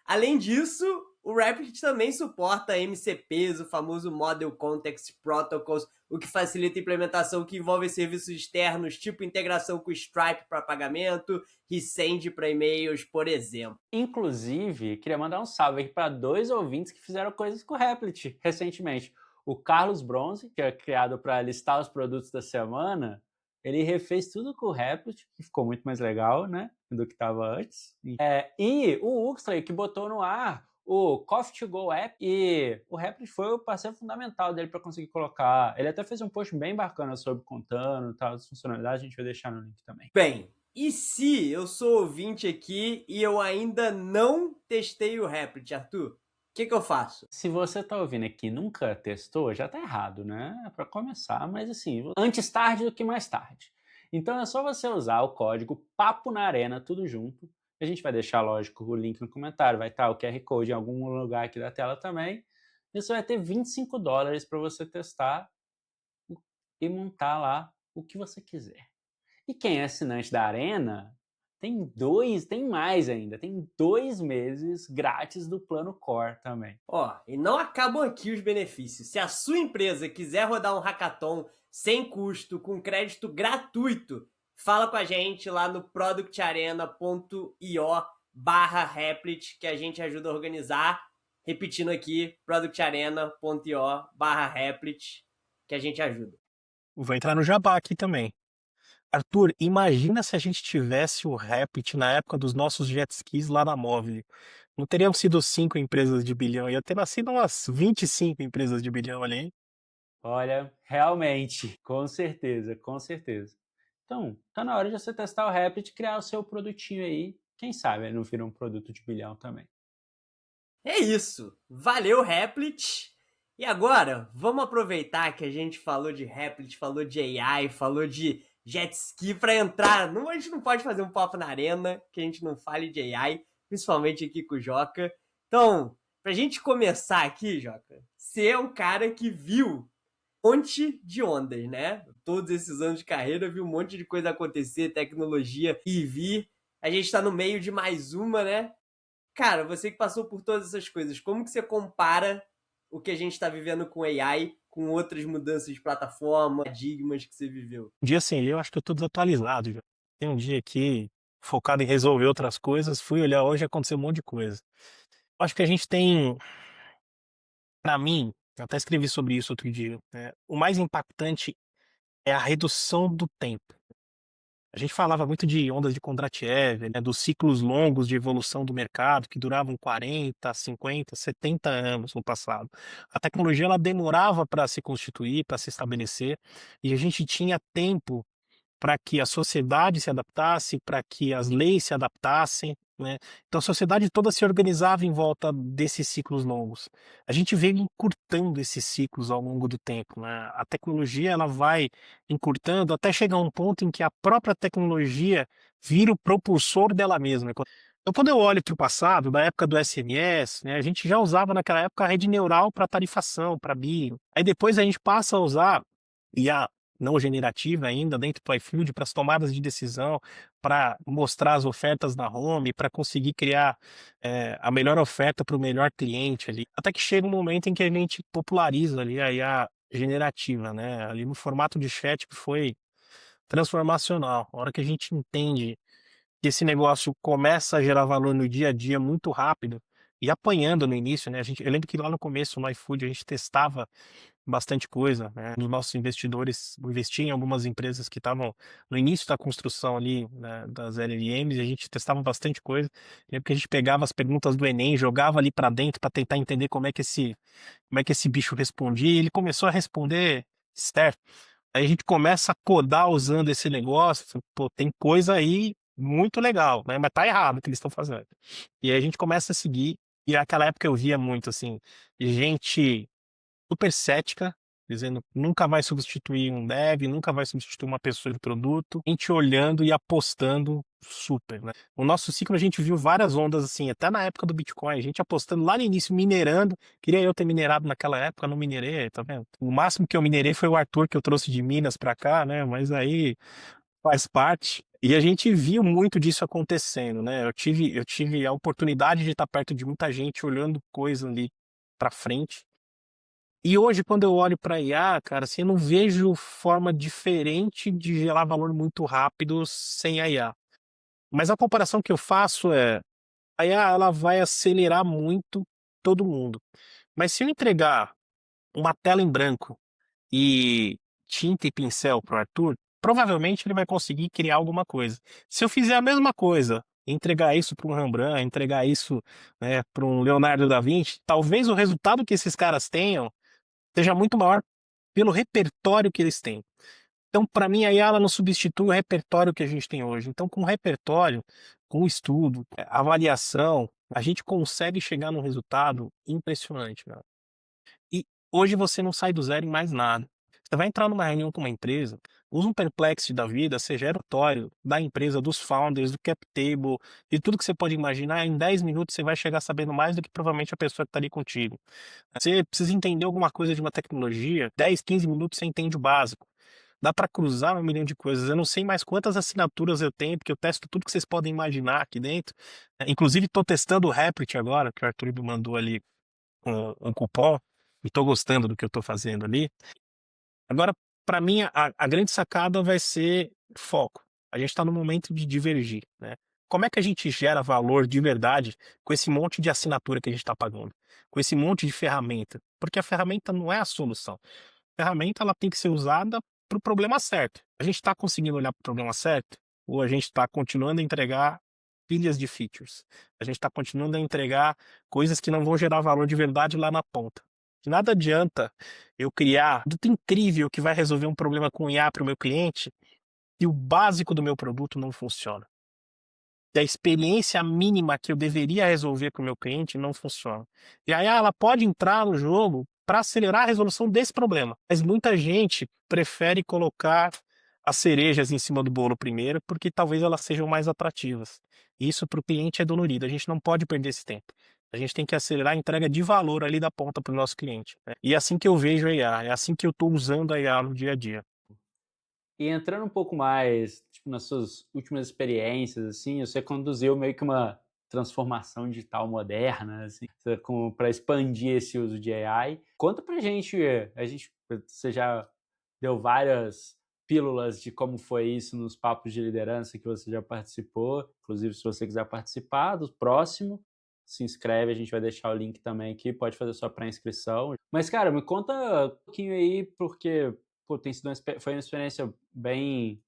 S3: Além disso, o Replit também suporta MCPs, o famoso Model Context Protocols, o que facilita a implementação que envolve serviços externos, tipo integração com Stripe para pagamento, Resend para e-mails, por exemplo.
S1: Inclusive, queria mandar um salve aqui para 2 ouvintes que fizeram coisas com o Replit recentemente. O Carlos Bronze, que é criado para listar os produtos da semana, ele refez tudo com o Replit, que ficou muito mais legal, né, do que estava antes. E o Uxley, que botou no ar o Coffee to Go App, e o Replit foi o parceiro fundamental dele para conseguir colocar. Ele até fez um post bem bacana sobre contando tal, as funcionalidades, a gente vai deixar no link também.
S3: Bem, e se eu sou ouvinte aqui e eu ainda não testei o Replit, Arthur? O que eu faço?
S1: Se você tá ouvindo aqui e nunca testou, já tá errado, né? É pra começar, mas assim, antes tarde do que mais tarde. Então é só você usar o código Papo na Arena, tudo junto. A gente vai deixar, lógico, o link no comentário, vai estar o QR Code em algum lugar aqui da tela também. E você vai ter $25 para você testar e montar lá o que você quiser. E quem é assinante da Arena tem mais ainda, tem 2 meses grátis do plano Core também.
S3: Ó, e não acabam aqui os benefícios. Se a sua empresa quiser rodar um hackathon sem custo, com crédito gratuito, fala com a gente lá no productarena.io product.io/Replit, que a gente ajuda a organizar. Repetindo aqui, productarena.io/Replit, que a gente ajuda.
S2: Vou entrar no jabá aqui também. Arthur, imagina se a gente tivesse o Rapid na época dos nossos jet skis lá na Móvel. Não teriam sido 5 empresas de bilhão, ia ter nascido umas 25 empresas de bilhão ali, hein?
S1: Olha, realmente, com certeza, com certeza. Então, tá na hora de você testar o Rapid e criar o seu produtinho aí. Quem sabe ele não vira um produto de bilhão também.
S3: É isso. Valeu, Replit. E agora, vamos aproveitar que a gente falou de Replit, falou de AI, falou de jet ski para entrar. Não, a gente não pode fazer um papo na arena que a gente não fale de AI, principalmente aqui com o Joca. Então, pra gente começar aqui, Joca, você é um cara que viu um monte de ondas, né? Todos esses anos de carreira, viu um monte de coisa acontecer, tecnologia, EV. A gente tá no meio de mais uma, né? Cara, você que passou por todas essas coisas, como que você compara o que a gente está vivendo com AI com outras mudanças de plataforma, paradigmas que você viveu?
S2: Um dia sem ler, eu acho que eu tô desatualizado já. Tem um dia aqui focado em resolver outras coisas, fui olhar hoje e aconteceu um monte de coisa. Acho que a gente tem, para mim, eu até escrevi sobre isso outro dia, né, o mais impactante é a redução do tempo. A gente falava muito de ondas de Kondratiev, né, dos ciclos longos de evolução do mercado que duravam 40, 50, 70 anos no passado. A tecnologia ela demorava para se constituir, para se estabelecer, e a gente tinha tempo para que a sociedade se adaptasse, para que as leis se adaptassem, né. Então a sociedade toda se organizava em volta desses ciclos longos. A gente veio encurtando esses ciclos ao longo do tempo, né. A tecnologia ela vai encurtando até chegar a um ponto em que a própria tecnologia vira o propulsor dela mesma. Então quando eu olho para o passado, da época do SMS, né, a gente já usava naquela época a rede neural para tarifação, para billing. Aí depois a gente passa a usar IA não generativa ainda dentro do iField para as tomadas de decisão, para mostrar as ofertas na home, para conseguir criar a melhor oferta para o melhor cliente ali. Até que chega um momento em que a gente populariza ali a IA generativa, né? Ali no formato de chat que foi transformacional. A hora que a gente entende que esse negócio começa a gerar valor no dia a dia muito rápido e apanhando no início, né? Eu lembro que lá no começo no iFood a gente testava bastante coisa, né. Os nossos investidores investiam em algumas empresas que estavam no início da construção ali, né, das LLMs, e a gente testava bastante coisa. Lembro que a gente pegava as perguntas do Enem, jogava ali para dentro para tentar entender como é que esse bicho respondia, e ele começou a responder certo. Aí a gente começa a codar usando esse negócio, pô, tem coisa aí muito legal, né, mas tá errado o que eles estão fazendo. E aí a gente começa a seguir, e naquela época eu via muito, assim, gente super cética, dizendo que nunca vai substituir um dev, nunca vai substituir uma pessoa de produto, a gente olhando e apostando super, né. O nosso ciclo a gente viu várias ondas, assim, até na época do Bitcoin, a gente apostando lá no início, minerando, queria eu ter minerado naquela época, não minerei, tá vendo. O máximo que eu minerei foi o Arthur que eu trouxe de Minas pra cá, né, mas aí faz parte. E a gente viu muito disso acontecendo, né, eu tive a oportunidade de estar perto de muita gente olhando coisa ali pra frente. E hoje, quando eu olho para IA, cara, assim, eu não vejo forma diferente de gerar valor muito rápido sem a IA. Mas a comparação que eu faço é, a IA ela vai acelerar muito todo mundo. Mas se eu entregar uma tela em branco e tinta e pincel para o Arthur, provavelmente ele vai conseguir criar alguma coisa. Se eu fizer a mesma coisa, entregar isso para um Rembrandt, entregar isso, né, para um Leonardo da Vinci, talvez o resultado que esses caras tenham seja muito maior pelo repertório que eles têm. Então, para mim, a IA ela não substitui o repertório que a gente tem hoje. Então, com o repertório, com o estudo, avaliação, a gente consegue chegar num resultado impressionante, cara. E hoje você não sai do zero em mais nada. Você vai entrar numa reunião com uma empresa, usa um Perplexity da vida, seja relatório da empresa, dos founders, do cap table, de tudo que você pode imaginar, em 10 minutos você vai chegar sabendo mais do que provavelmente a pessoa que está ali contigo. Você precisa entender alguma coisa de uma tecnologia, 10, 15 minutos você entende o básico. Dá para cruzar 1 milhão de coisas. Eu não sei mais quantas assinaturas eu tenho, porque eu testo tudo que vocês podem imaginar aqui dentro. Inclusive, estou testando o Replit agora, que o Arthur me mandou ali um cupom, e estou gostando do que eu estou fazendo ali. Agora, para mim, a grande sacada vai ser foco. A gente está no momento de divergir, né? como é que a gente gera valor de verdade com esse monte de assinatura que a gente está pagando? Com esse monte de ferramenta? Porque a ferramenta não é a solução. A ferramenta ela tem que ser usada para o problema certo. A gente está conseguindo olhar para o problema certo? Ou a gente está continuando a entregar pilhas de features? A gente está continuando a entregar coisas que não vão gerar valor de verdade lá na ponta. De nada adianta eu criar um produto incrível que vai resolver um problema com IA para o meu cliente e o básico do meu produto não funciona. E a experiência mínima que eu deveria resolver com o meu cliente não funciona. E aí ela pode entrar no jogo para acelerar a resolução desse problema. Mas muita gente prefere colocar as cerejas em cima do bolo primeiro, porque talvez elas sejam mais atrativas. Isso para o cliente é dolorido. A gente não pode perder esse tempo. A gente tem que acelerar a entrega de valor ali da ponta para o nosso cliente, né? E é assim que eu vejo a IA, é assim que eu estou usando a IA no dia a dia.
S1: E entrando um pouco mais, tipo, nas suas últimas experiências, assim, você conduziu meio que uma transformação digital moderna, assim, para expandir esse uso de AI. Conta pra gente, você já deu várias pílulas de como foi isso nos papos de liderança que você já participou. Inclusive, se você quiser participar do próximo, se inscreve, a gente vai deixar o link também aqui, pode fazer sua pré-inscrição. Mas, cara, me conta um pouquinho aí, porque pô, foi uma experiência bem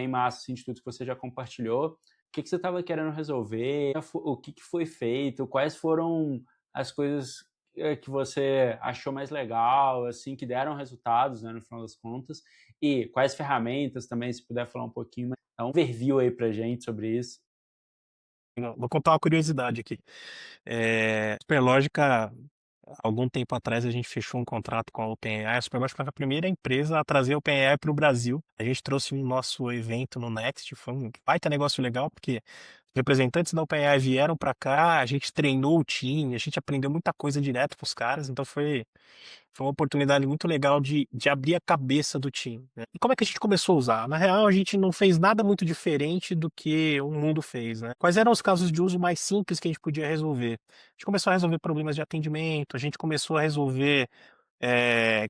S1: massa, assim, de tudo que você já compartilhou. O que você estava querendo resolver? O que foi feito? Quais foram as coisas que você achou mais legal, assim, que deram resultados, né, no final das contas? E quais ferramentas também, se puder falar um pouquinho, dá um overview aí pra gente sobre isso.
S2: Vou contar uma curiosidade aqui. Superlógica, algum tempo atrás a gente fechou um contrato com a OpenAI. A Superlógica foi a primeira empresa a trazer a OpenAI para o Brasil. A gente trouxe o nosso evento no Next, foi um baita negócio legal, porque representantes da OpenAI vieram para cá, a gente treinou o time, a gente aprendeu muita coisa direto com os caras, então foi uma oportunidade muito legal de abrir a cabeça do time, né? E como é que a gente começou a usar? Na real, a gente não fez nada muito diferente do que o mundo fez, né? Quais eram os casos de uso mais simples que a gente podia resolver? A gente começou a resolver problemas de atendimento, a gente começou a resolver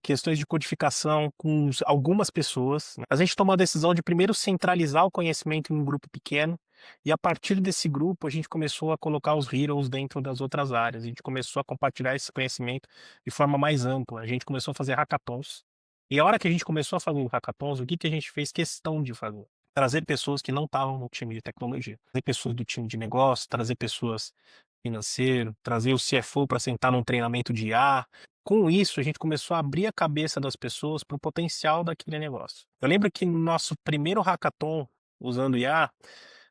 S2: questões de codificação com algumas pessoas, né? A gente tomou a decisão de primeiro centralizar o conhecimento em um grupo pequeno, e a partir desse grupo a gente começou a colocar os heroes dentro das outras áreas. A gente começou a compartilhar esse conhecimento de forma mais ampla. A gente começou a fazer hackathons. E a hora que a gente começou a fazer os hackathons, o que que a gente fez questão de fazer? Trazer pessoas que não estavam no time de tecnologia, trazer pessoas do time de negócio, trazer pessoas financeiro, trazer o CFO para sentar num treinamento de IA. Com isso, a gente começou a abrir a cabeça das pessoas para o potencial daquele negócio. Eu lembro que no nosso primeiro hackathon, usando IA,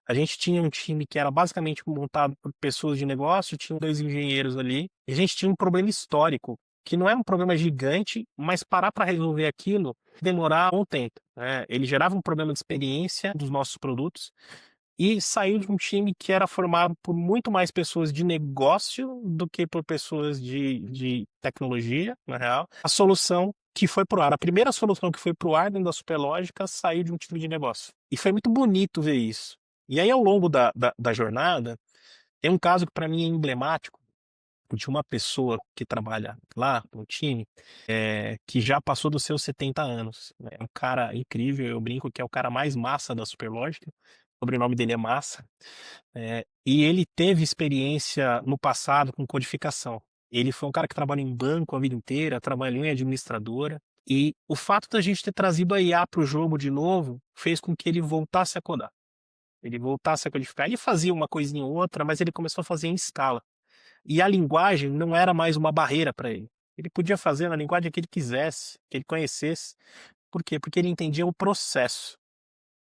S2: a gente tinha um time que era basicamente montado por pessoas de negócio, tinha 2 engenheiros ali, e a gente tinha um problema histórico, que não é um problema gigante, mas parar para resolver aquilo demorar um tempo, né? Ele gerava um problema de experiência dos nossos produtos e saiu de um time que era formado por muito mais pessoas de negócio do que por pessoas de tecnologia, na real. A solução que foi pro ar, a primeira solução que foi pro ar dentro da Superlógica saiu de um time de negócio. E foi muito bonito ver isso. E aí, ao longo da jornada, tem um caso que para mim é emblemático, de uma pessoa que trabalha lá no time, que já passou dos seus 70 anos, né? É um cara incrível, eu brinco que é o cara mais massa da Superlógica, o sobrenome dele é Massa, e ele teve experiência no passado com codificação. Ele foi um cara que trabalhou em banco a vida inteira, trabalhou em administradora, e o fato da gente ter trazido a IA para o jogo de novo fez com que ele voltasse a codar. Ele voltasse a codificar. Ele fazia uma coisinha ou outra, mas ele começou a fazer em escala. E a linguagem não era mais uma barreira para ele. Ele podia fazer na linguagem que ele quisesse, que ele conhecesse. Por quê? Porque ele entendia o processo.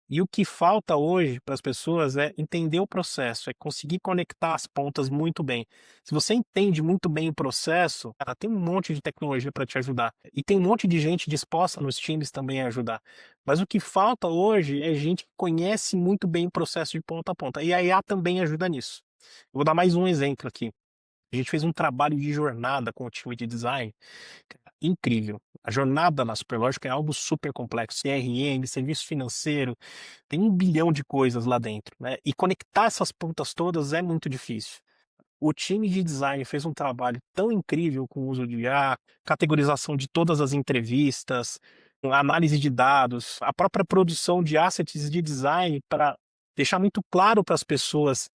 S2: E o que falta hoje para as pessoas é entender o processo, é conseguir conectar as pontas muito bem. Se você entende muito bem o processo, cara, tem um monte de tecnologia para te ajudar. E tem um monte de gente disposta nos times também a ajudar. Mas o que falta hoje é gente que conhece muito bem o processo de ponta a ponta. E a IA também ajuda nisso. Eu vou dar mais um exemplo aqui. A gente fez um trabalho de jornada com o time de design, incrível. A jornada na Superlógica é algo super complexo, CRM, serviço financeiro, tem 1 bilhão de coisas lá dentro, né? E conectar essas pontas todas é muito difícil. O time de design fez um trabalho tão incrível com o uso de IA, categorização de todas as entrevistas, análise de dados, a própria produção de assets de design para deixar muito claro para as pessoas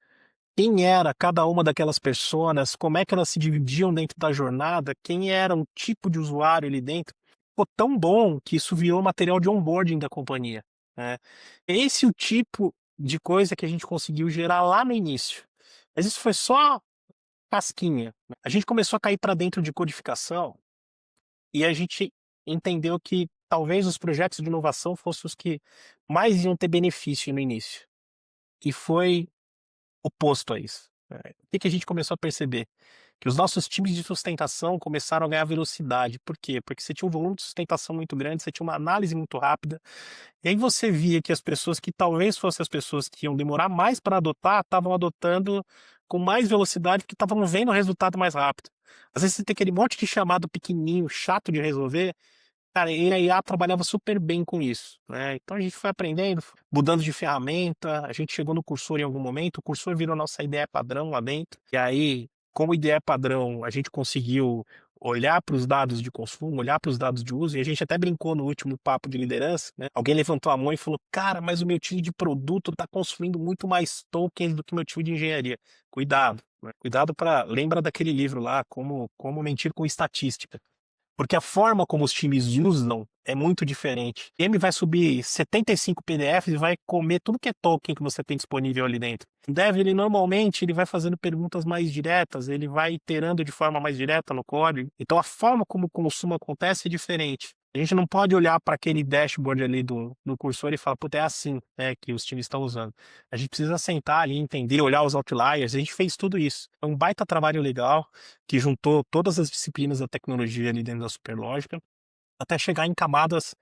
S2: quem era cada uma daquelas pessoas, como é que elas se dividiam dentro da jornada, quem era o tipo de usuário ali dentro, ficou tão bom que isso virou material de onboarding da companhia, né. Esse é o tipo de coisa que a gente conseguiu gerar lá no início, mas isso foi só casquinha. A gente começou a cair para dentro de codificação e a gente entendeu que talvez os projetos de inovação fossem os que mais iam ter benefício no início, e foi oposto a isso. O que que a gente começou a perceber? Que os nossos times de sustentação começaram a ganhar velocidade. Por quê? Porque você tinha um volume de sustentação muito grande, você tinha uma análise muito rápida, e aí você via que as pessoas que talvez fossem as pessoas que iam demorar mais para adotar, estavam adotando com mais velocidade, porque estavam vendo o resultado mais rápido. Às vezes você tem aquele monte de chamado pequenininho, chato de resolver, cara, e a IA trabalhava super bem com isso, né. Então a gente foi aprendendo, mudando de ferramenta, a gente chegou no Cursor em algum momento, o Cursor virou nossa IDE padrão lá dentro, e aí, como IDE padrão, a gente conseguiu olhar para os dados de consumo, olhar para os dados de uso, e a gente até brincou no último papo de liderança, né, alguém levantou a mão e falou: "Cara, mas o meu time de produto está consumindo muito mais tokens do que o meu time de engenharia". Cuidado, né, cuidado para lembra daquele livro lá, Como Mentir com Estatística. Porque a forma como os times usam é muito diferente. O M vai subir 75 PDFs e vai comer tudo que é token que você tem disponível ali dentro. O Dev, ele normalmente ele vai fazendo perguntas mais diretas, ele vai iterando de forma mais direta no código. Então a forma como o consumo acontece é diferente. A gente não pode olhar para aquele dashboard ali do cursor e falar, puta, é assim, né, que os times estão usando. A gente precisa sentar ali, entender, olhar os outliers. A gente fez tudo isso. É um baita trabalho legal que juntou todas as disciplinas da tecnologia ali dentro da Superlógica, até chegar em camadas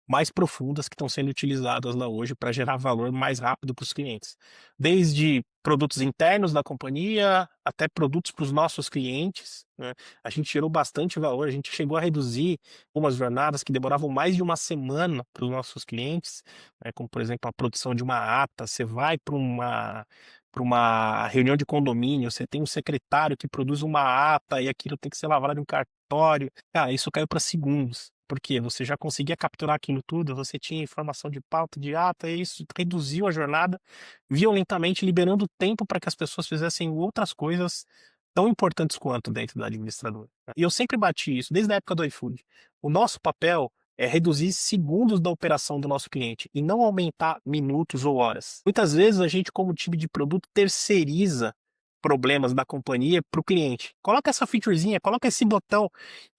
S2: mais profundas que estão sendo utilizadas lá hoje para gerar valor mais rápido para os clientes. Desde produtos internos da companhia até produtos para os nossos clientes, né? A gente gerou bastante valor, a gente chegou a reduzir algumas jornadas que demoravam mais de uma semana para os nossos clientes, né? Como por exemplo a produção de uma ata, você vai para uma reunião de condomínio, você tem um secretário que produz uma ata e aquilo tem que ser lavado em um cartório. Cara, isso caiu para segundos. Porque você já conseguia capturar aquilo tudo, você tinha informação de pauta, de ata, e isso reduziu a jornada violentamente, liberando tempo para que as pessoas fizessem outras coisas tão importantes quanto dentro da administradora. E eu sempre bati isso, desde a época do iFood. O nosso papel é reduzir segundos da operação do nosso cliente e não aumentar minutos ou horas. Muitas vezes a gente, como time de produto, terceiriza problemas da companhia para o cliente. Coloca essa featurezinha, coloca esse botão.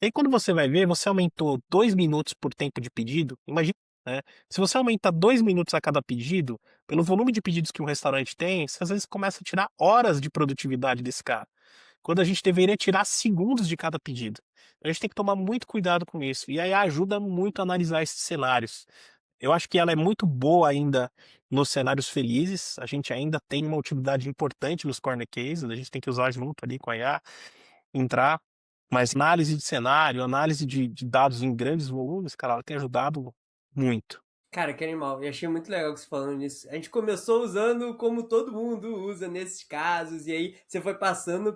S2: E aí quando você vai ver, você aumentou 2 minutos por tempo de pedido. Imagina, né? Se você aumenta 2 minutos a cada pedido, pelo volume de pedidos que um restaurante tem, você às vezes começa a tirar horas de produtividade desse cara, quando a gente deveria tirar segundos de cada pedido. A gente tem que tomar muito cuidado com isso. E aí ajuda muito a analisar esses cenários. Eu acho que ela é muito boa ainda nos cenários felizes. A gente ainda tem uma utilidade importante nos corner cases. A gente tem que usar junto ali com a IA, entrar. Mas análise de cenário, análise de dados em grandes volumes, cara, ela tem ajudado muito.
S3: Cara, que animal. E achei muito legal que você falando nisso. A gente começou usando como todo mundo usa nesses casos, e aí você foi passando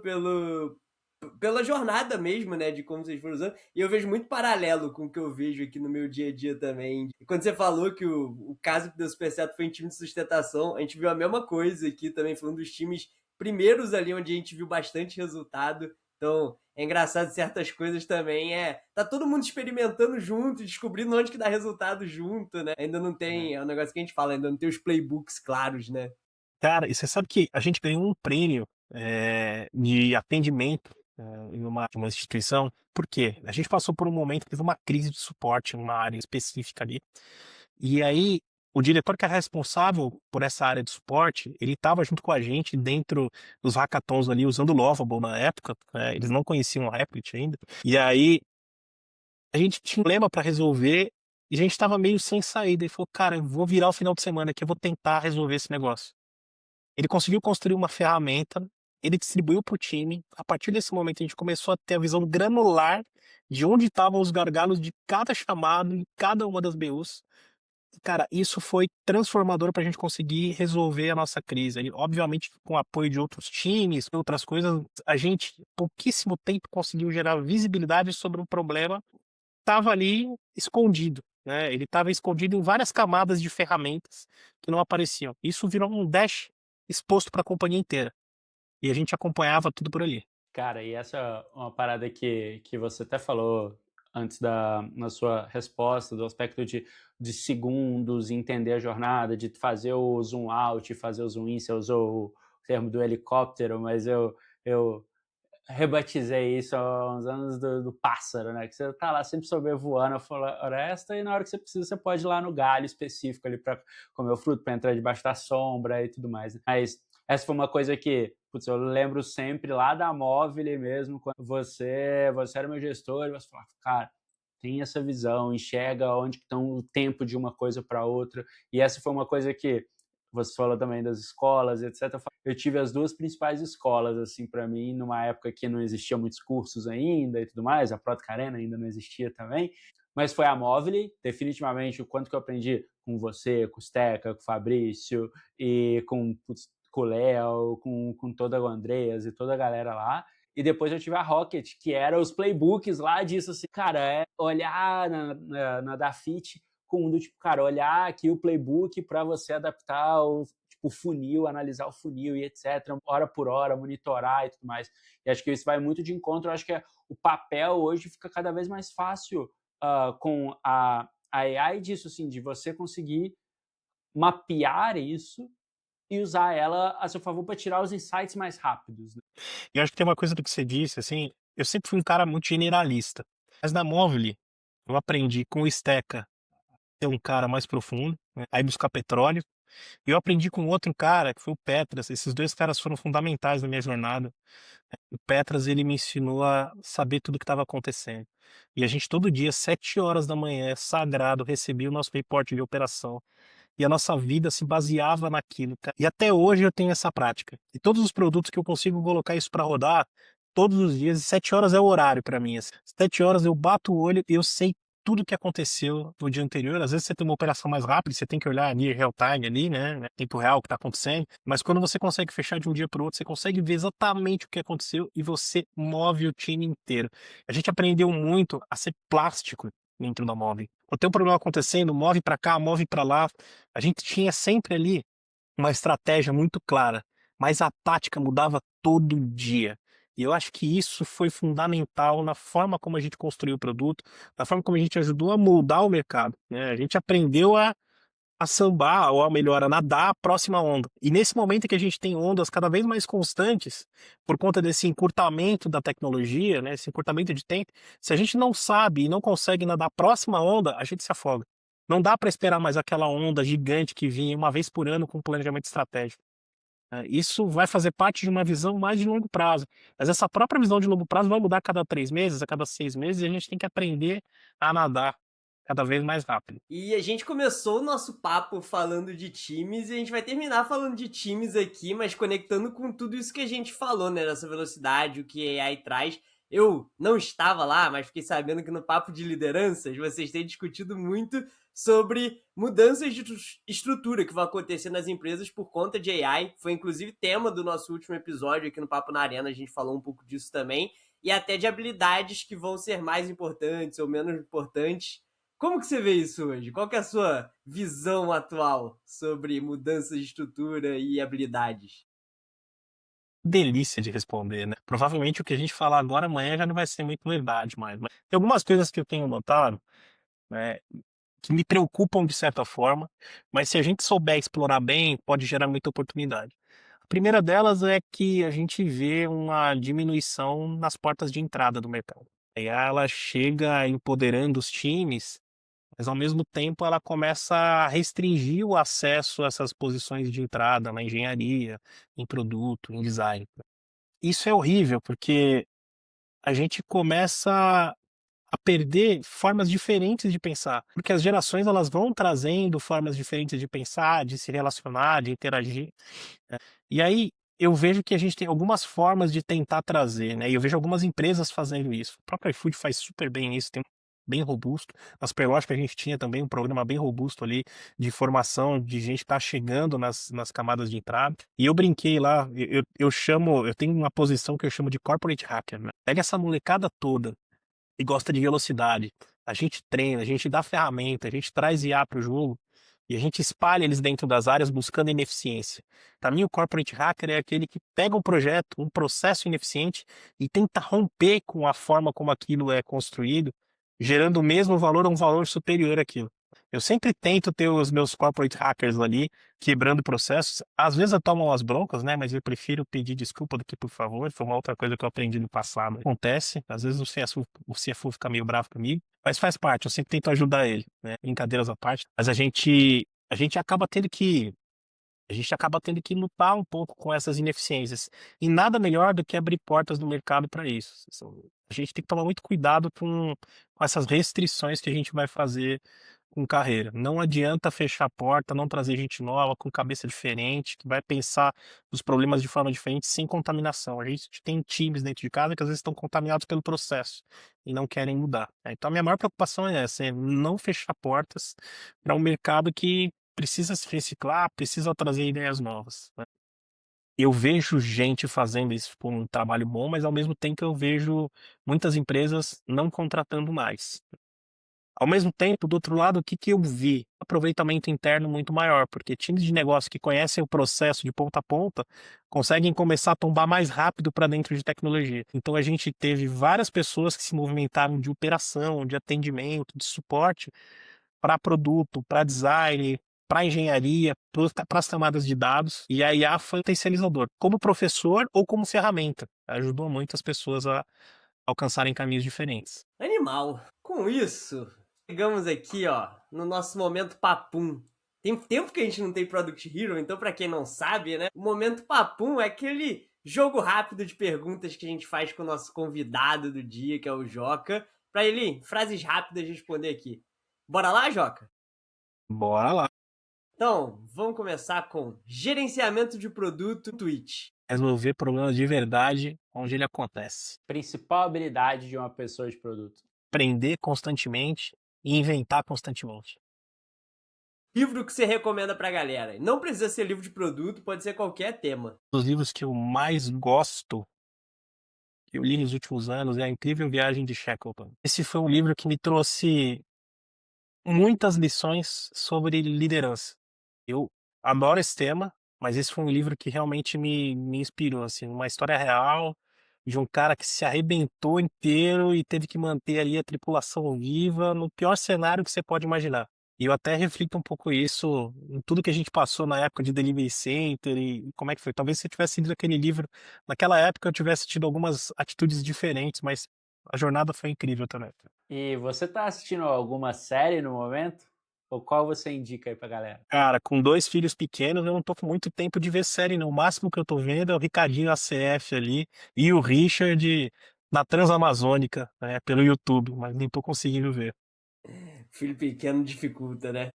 S3: pela jornada mesmo, né, de como vocês foram usando. E eu vejo muito paralelo com o que eu vejo aqui no meu dia a dia também. E quando você falou que o caso que deu super certo foi em time de sustentação, a gente viu a mesma coisa aqui também, foi um dos times primeiros ali onde a gente viu bastante resultado. Então, é engraçado certas coisas também, tá todo mundo experimentando junto, descobrindo onde que dá resultado junto, né? Ainda não tem, é um negócio que a gente fala, ainda não tem os playbooks claros, né?
S2: Cara, e você sabe que a gente ganhou um prêmio de atendimento em uma instituição. Por quê? A gente passou por um momento que teve uma crise de suporte em uma área específica ali. E aí, o diretor que era responsável por essa área de suporte, ele estava junto com a gente dentro dos hackathons ali, usando o Lovable na época, eles não conheciam o Replit ainda. E aí, a gente tinha um problema para resolver e a gente estava meio sem saída. Ele falou, cara, eu vou virar o final de semana aqui, eu vou tentar resolver esse negócio. Ele conseguiu construir uma ferramenta, ele distribuiu para o time. A partir desse momento, a gente começou a ter a visão granular de onde estavam os gargalos de cada chamado em cada uma das BUs. Cara, isso foi transformador para a gente conseguir resolver a nossa crise. E, obviamente, com o apoio de outros times, outras coisas, a gente, em pouquíssimo tempo, conseguiu gerar visibilidade sobre um problema que estava ali escondido. né, ele estava escondido em várias camadas de ferramentas que não apareciam. Isso virou um dash exposto para a companhia inteira. E a gente acompanhava tudo por ali.
S1: Cara, e essa é uma parada que você até falou antes na sua resposta, do aspecto de segundos, entender a jornada, de fazer o zoom out, fazer o zoom in. Você usou o termo do helicóptero, mas eu rebatizei isso há uns anos do pássaro, né? Que você tá lá sempre sobrevoando a floresta e na hora que você precisa, você pode ir lá no galho específico ali para comer o fruto, para entrar debaixo da sombra e tudo mais, né? Mas essa foi uma coisa que, putz, eu lembro sempre lá da Móvel mesmo, quando você era meu gestor, e você falava, cara, tem essa visão, enxerga onde estão o tempo de uma coisa para outra. E essa foi uma coisa que você falou também das escolas, etc. Eu tive as duas principais escolas, assim, para mim, numa época que não existiam muitos cursos ainda e tudo mais, a Proto Arena ainda não existia também, mas foi a Móvel, definitivamente, o quanto que eu aprendi com você, com o Steca, com o Fabrício, e com o Léo, com toda a Andreas e toda a galera lá. E depois eu tive a Rocket, que era os playbooks lá disso, assim, cara, é olhar na Dafit com do tipo, cara, olhar aqui o playbook para você adaptar o tipo, funil, analisar o funil e etc, hora por hora, monitorar e tudo mais. E acho que isso vai muito de encontro. Eu acho que o papel hoje fica cada vez mais fácil com a AI disso, assim, de você conseguir mapear isso e usar ela a seu favor para tirar os insights mais rápidos, né?
S2: E eu acho que tem uma coisa do que você disse, assim, eu sempre fui um cara muito generalista. Mas na Móvel, eu aprendi com o Steca ser um cara mais profundo, né, aí buscar petróleo. E eu aprendi com outro cara, que foi o Petras. Esses 2 caras foram fundamentais na minha jornada. O Petras, ele me ensinou a saber tudo o que estava acontecendo. E a gente todo dia, 7 horas da manhã, sagrado, recebia o nosso reporte de operação. E a nossa vida se baseava naquilo, cara. E até hoje eu tenho essa prática. E todos os produtos que eu consigo colocar isso para rodar, todos os dias, 7 horas é o horário para mim, assim. 7 horas eu bato o olho e eu sei tudo que aconteceu no dia anterior. Às vezes você tem uma operação mais rápida, você tem que olhar near real time ali, né, tempo real o que tá acontecendo. Mas quando você consegue fechar de um dia para o outro, você consegue ver exatamente o que aconteceu e você move o time inteiro. A gente aprendeu muito a ser plástico dentro da Móvel. Quando tem um problema acontecendo, move para cá, move para lá. A gente tinha sempre ali uma estratégia muito clara, mas a tática mudava todo dia. E eu acho que isso foi fundamental na forma como a gente construiu o produto, na forma como a gente ajudou a moldar o mercado, né? A gente aprendeu a sambar, ou melhor, a nadar a próxima onda. E nesse momento em que a gente tem ondas cada vez mais constantes, por conta desse encurtamento da tecnologia, né, esse encurtamento de tempo, se a gente não sabe e não consegue nadar a próxima onda, a gente se afoga. Não dá para esperar mais aquela onda gigante que vinha uma vez por ano com planejamento estratégico. Isso vai fazer parte de uma visão mais de longo prazo. Mas essa própria visão de longo prazo vai mudar a cada 3 meses, a cada 6 meses, e a gente tem que aprender a nadar cada vez mais rápido.
S3: E a gente começou o nosso papo falando de times e a gente vai terminar falando de times aqui, mas conectando com tudo isso que a gente falou, né? Nessa velocidade, o que a AI traz. Eu não estava lá, mas fiquei sabendo que no papo de lideranças vocês têm discutido muito sobre mudanças de estrutura que vão acontecer nas empresas por conta de AI. Foi inclusive tema do nosso último episódio aqui no Papo na Arena, a gente falou um pouco disso também. E até de habilidades que vão ser mais importantes ou menos importantes. Como que você vê isso hoje? Qual que é a sua visão atual sobre mudanças de estrutura e habilidades?
S2: Delícia de responder, né. Provavelmente o que a gente falar agora, amanhã já não vai ser muito verdade mais, mas tem algumas coisas que eu tenho notado, né, que me preocupam de certa forma, mas se a gente souber explorar bem, pode gerar muita oportunidade. A primeira delas é que a gente vê uma diminuição nas portas de entrada do mercado. E aí ela chega empoderando os times, mas ao mesmo tempo ela começa a restringir o acesso a essas posições de entrada na engenharia, em produto, em design. Isso é horrível, porque a gente começa a perder formas diferentes de pensar, porque as gerações elas vão trazendo formas diferentes de pensar, de se relacionar, de interagir, né. E aí eu vejo que a gente tem algumas formas de tentar trazer, né, e eu vejo algumas empresas fazendo isso. O próprio iFood faz super bem isso, tem bem robusto. Na Superlógica a gente tinha também um programa bem robusto ali de formação de gente que tá chegando nas camadas de entrada. E eu brinquei lá, eu chamo, eu tenho uma posição que eu chamo de corporate hacker, né. Pega essa molecada toda e gosta de velocidade, a gente treina, a gente dá ferramenta, a gente traz IA para o jogo e a gente espalha eles dentro das áreas buscando ineficiência. Para mim, o corporate hacker é aquele que pega um projeto, um processo ineficiente e tenta romper com a forma como aquilo é construído, gerando o mesmo valor ou um valor superior àquilo. Eu sempre tento ter os meus corporate hackers ali, quebrando processos. Às vezes eu tomo umas broncas, né? Mas eu prefiro pedir desculpa do que por favor. Foi uma outra coisa que eu aprendi no passado. Acontece, às vezes o CFO fica meio bravo comigo, mas faz parte, eu sempre tento ajudar ele, né? Brincadeiras à parte. Mas a gente acaba tendo que a gente acaba tendo que lutar um pouco com essas ineficiências. E nada melhor do que abrir portas no mercado para isso. A gente tem que tomar muito cuidado com essas restrições que a gente vai fazer com carreira. Não adianta fechar a porta, não trazer gente nova, com cabeça diferente, que vai pensar os problemas de forma diferente, sem contaminação. A gente tem times dentro de casa que às vezes estão contaminados pelo processo e não querem mudar, né? Então a minha maior preocupação é essa, é não fechar portas para um mercado que precisa se reciclar, precisa trazer ideias novas, né? Eu vejo gente fazendo isso por um trabalho bom, mas ao mesmo tempo eu vejo muitas empresas não contratando mais. Ao mesmo tempo, do outro lado, o que que eu vi? Aproveitamento interno muito maior, porque times de negócio que conhecem o processo de ponta a ponta conseguem começar a tombar mais rápido para dentro de tecnologia. Então a gente teve várias pessoas que se movimentaram de operação, de atendimento, de suporte para produto, para design, para engenharia, para as camadas de dados, e a IA foi um potencializador, como professor ou como ferramenta. Ajudou muito as pessoas a alcançarem caminhos diferentes.
S3: Animal. Com isso, chegamos aqui, ó, no nosso momento papum. Tem tempo que a gente não tem Product Hero, então pra quem não sabe, né, o momento papum é aquele jogo rápido de perguntas que a gente faz com o nosso convidado do dia, que é o Joca, pra ele, em frases rápidas, responder aqui. Bora lá, Joca?
S2: Bora lá.
S3: Então, vamos começar com gerenciamento de produto Twitch.
S2: Resolver problemas de verdade onde ele acontece.
S1: Principal habilidade de uma pessoa de produto.
S2: Aprender constantemente e inventar constantemente.
S3: Livro que você recomenda pra galera. Não precisa ser livro de produto, pode ser qualquer tema.
S2: Um dos livros que eu mais gosto, que eu li nos últimos anos, é A Incrível Viagem de Shackleton. Esse foi um livro que me trouxe muitas lições sobre liderança. Eu adoro esse tema, mas esse foi um livro que realmente me inspirou, assim, uma história real de um cara que se arrebentou inteiro e teve que manter ali a tripulação viva no pior cenário que você pode imaginar. E eu até reflito um pouco isso em tudo que a gente passou na época de Delivery Center e como é que foi. Talvez se eu tivesse lido aquele livro naquela época eu tivesse tido algumas atitudes diferentes, mas a jornada foi incrível também.
S1: E você tá assistindo alguma série no momento? Ou qual você indica aí pra galera?
S2: Cara, com 2 filhos pequenos, eu não tô com muito tempo de ver série não. O máximo que eu tô vendo é o Ricardinho ACF ali e o Richard na Transamazônica, né, pelo YouTube, mas nem tô conseguindo ver.
S3: Filho pequeno dificulta, né?